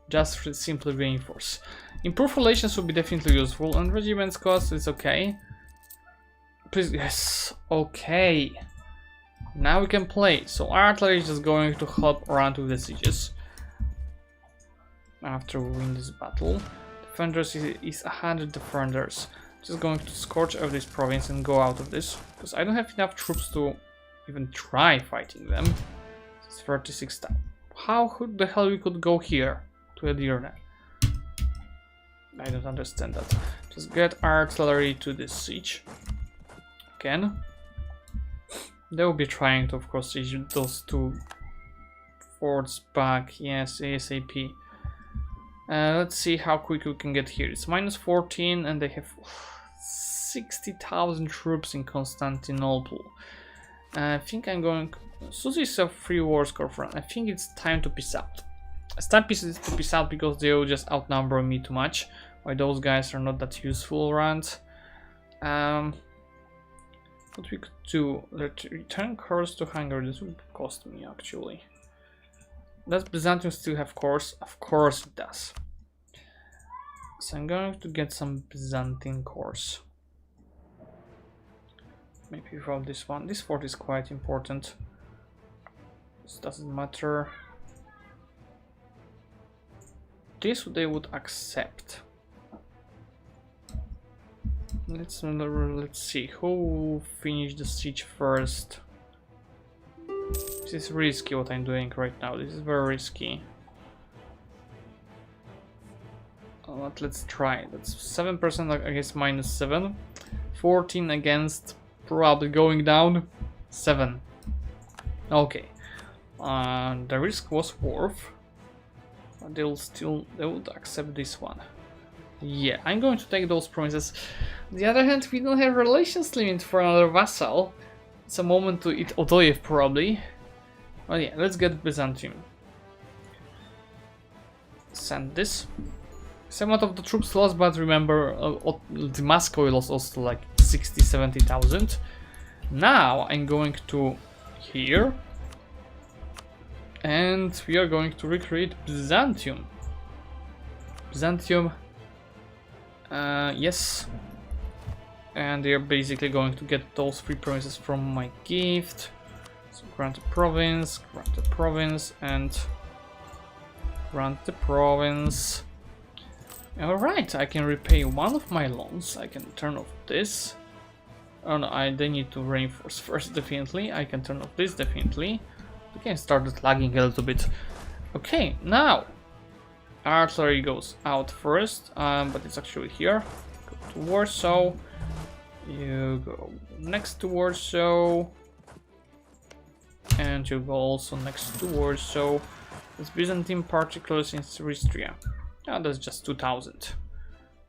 A: Just simply reinforce. Improve relations would be definitely useful, and regiment's cost is okay. Please, yes, okay. Now we can play. So artillery is just going to help around with the sieges. After we win this battle. Defenders is 100 defenders. Just going to scorch over this province and go out of this. Because I don't have enough troops to even try fighting them. It's 36 times. How the hell we could go here? To Edirne? I don't understand that. Just get artillery to this siege. Again. They will be trying to, of course, siege those two forts back. Yes, ASAP. Let's see how quick we can get here. It's -14 and they have 60,000 troops in Constantinople. I think I'm going... Suzy is a free war score front. I think it's time to peace out. It's time to peace out because they will just outnumber me too much. Why those guys are not that useful around. What we could do, return course to Hungary. This would cost me actually. Does Byzantium still have course? Of course it does. So I'm going to get some Byzantine course. Maybe from this one. This fort is quite important. This doesn't matter. This they would accept. Let's see who finished the siege first. This is risky what I'm doing right now. This is very risky. But let's try. That's 7% against -7. 14 against, probably going down. 7. Okay. The risk was worth. But they would accept this one. Yeah, I'm going to take those promises. On the other hand, we don't have relations limit for another vassal. It's a moment to eat Odoyev probably. Well, yeah, let's get Byzantium. Send this. Some of the troops lost, but remember, the Moscow lost also like 60-70,000. Now I'm going to here, and we are going to recreate Byzantium. Byzantium, yes. And they're basically going to get those 3 provinces from my gift. So grant a province, and grant the province. Alright, I can repay one of my loans. I can turn off this. Oh no, they need to reinforce first, definitely. I can turn off this, definitely. We can start lagging a little bit. Okay, now artillery goes out first, but it's actually here. Go to Warsaw. You go next to Warsaw. And you go also next to Warsaw. It's Byzantine particulars in Istria. Oh, that's just 2,000.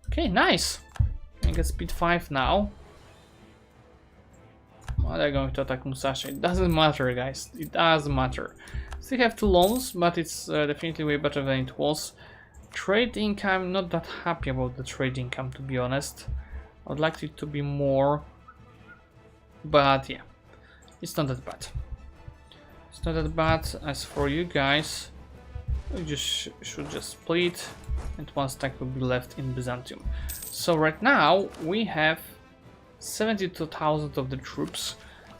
A: Okay, nice. I get speed 5 now. Well, they're going to attack Musashi. It doesn't matter, guys. It doesn't matter. Still have 2 loans, but it's definitely way better than it was. Trade income, not that happy about the trade income, to be honest. I would like it to be more. But yeah, it's not that bad. It's not that bad. As for you guys, we just should just split, and 1 stack will be left in Byzantium. So right now we have 72,000 of the troops.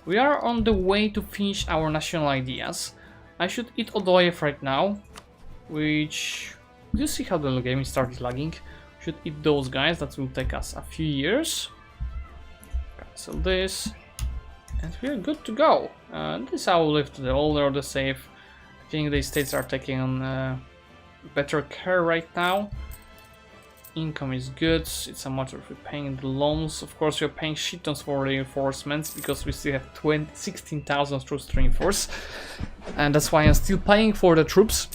A: We are on the way to finish our national ideas. I should eat Odoyev right now, which you see how the game started lagging. Should eat those guys. That will take us a few years. Cancel this, and we're good to go. This I will leave to the older or the safe. I think the states are taking on better care right now. Income is good. It's a matter of paying the loans. Of course, we're paying shit tons for reinforcements because we still have 16,000 troops to reinforce, and that's why I'm still paying for the troops.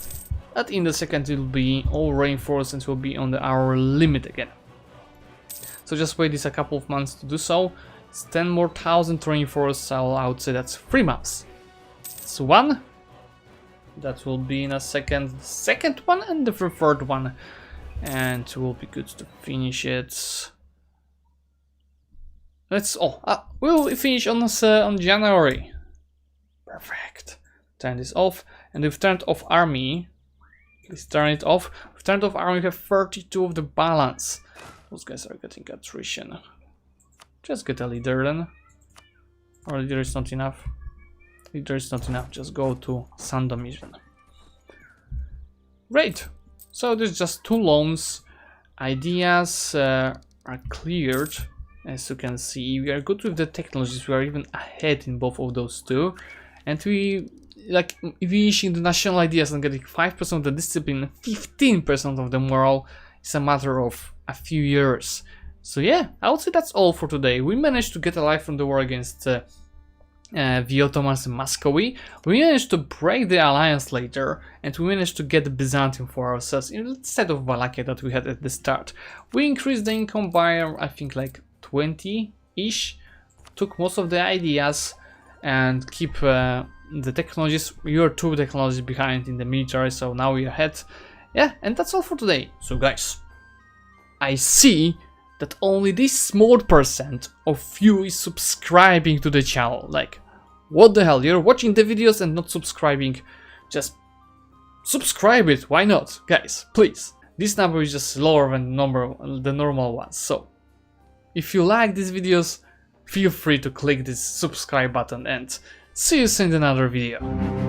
A: But in the second, it will be all reinforced and will be on our limit again. So just wait this a couple of months to do so. It's 10 more thousand to reinforce. So I would say that's 3 months. It's 1. That will be in a second. The second one and the third one. And it will be good to finish it. We'll finish on January. Perfect. Turn this off, and we've turned off army. Please turn it off. We've turned off army. We have 32 of the balance. Those guys are getting attrition. Just get a leader then. Or leader is not enough. Leader is not enough. Just go to Sandomir then. Great. So there's just 2 loans. Ideas are cleared, as you can see. We are good with the technologies. We are even ahead in both of those 2, and we like finishing the national ideas and getting 5% of the discipline, 15% of the morale. It's a matter of a few years. So yeah, I would say that's all for today. We managed to get alive from the war against the Ottomans and Muscovy. We managed to break the alliance later, and we managed to get Byzantium for ourselves instead of Wallachia that we had at the start. We increased the income by I think like 20-ish, took most of the ideas and keep the technologies. We were 2 technologies behind in the military, so now we're ahead. Yeah, and that's all for today. So guys, I see that only this small percent of you is subscribing to the channel. Like, what the hell? You're watching the videos and not subscribing. Just subscribe it. Why not? Guys, please. This number is just lower than the normal ones. So, if you like these videos, feel free to click this subscribe button, and see you soon in another video.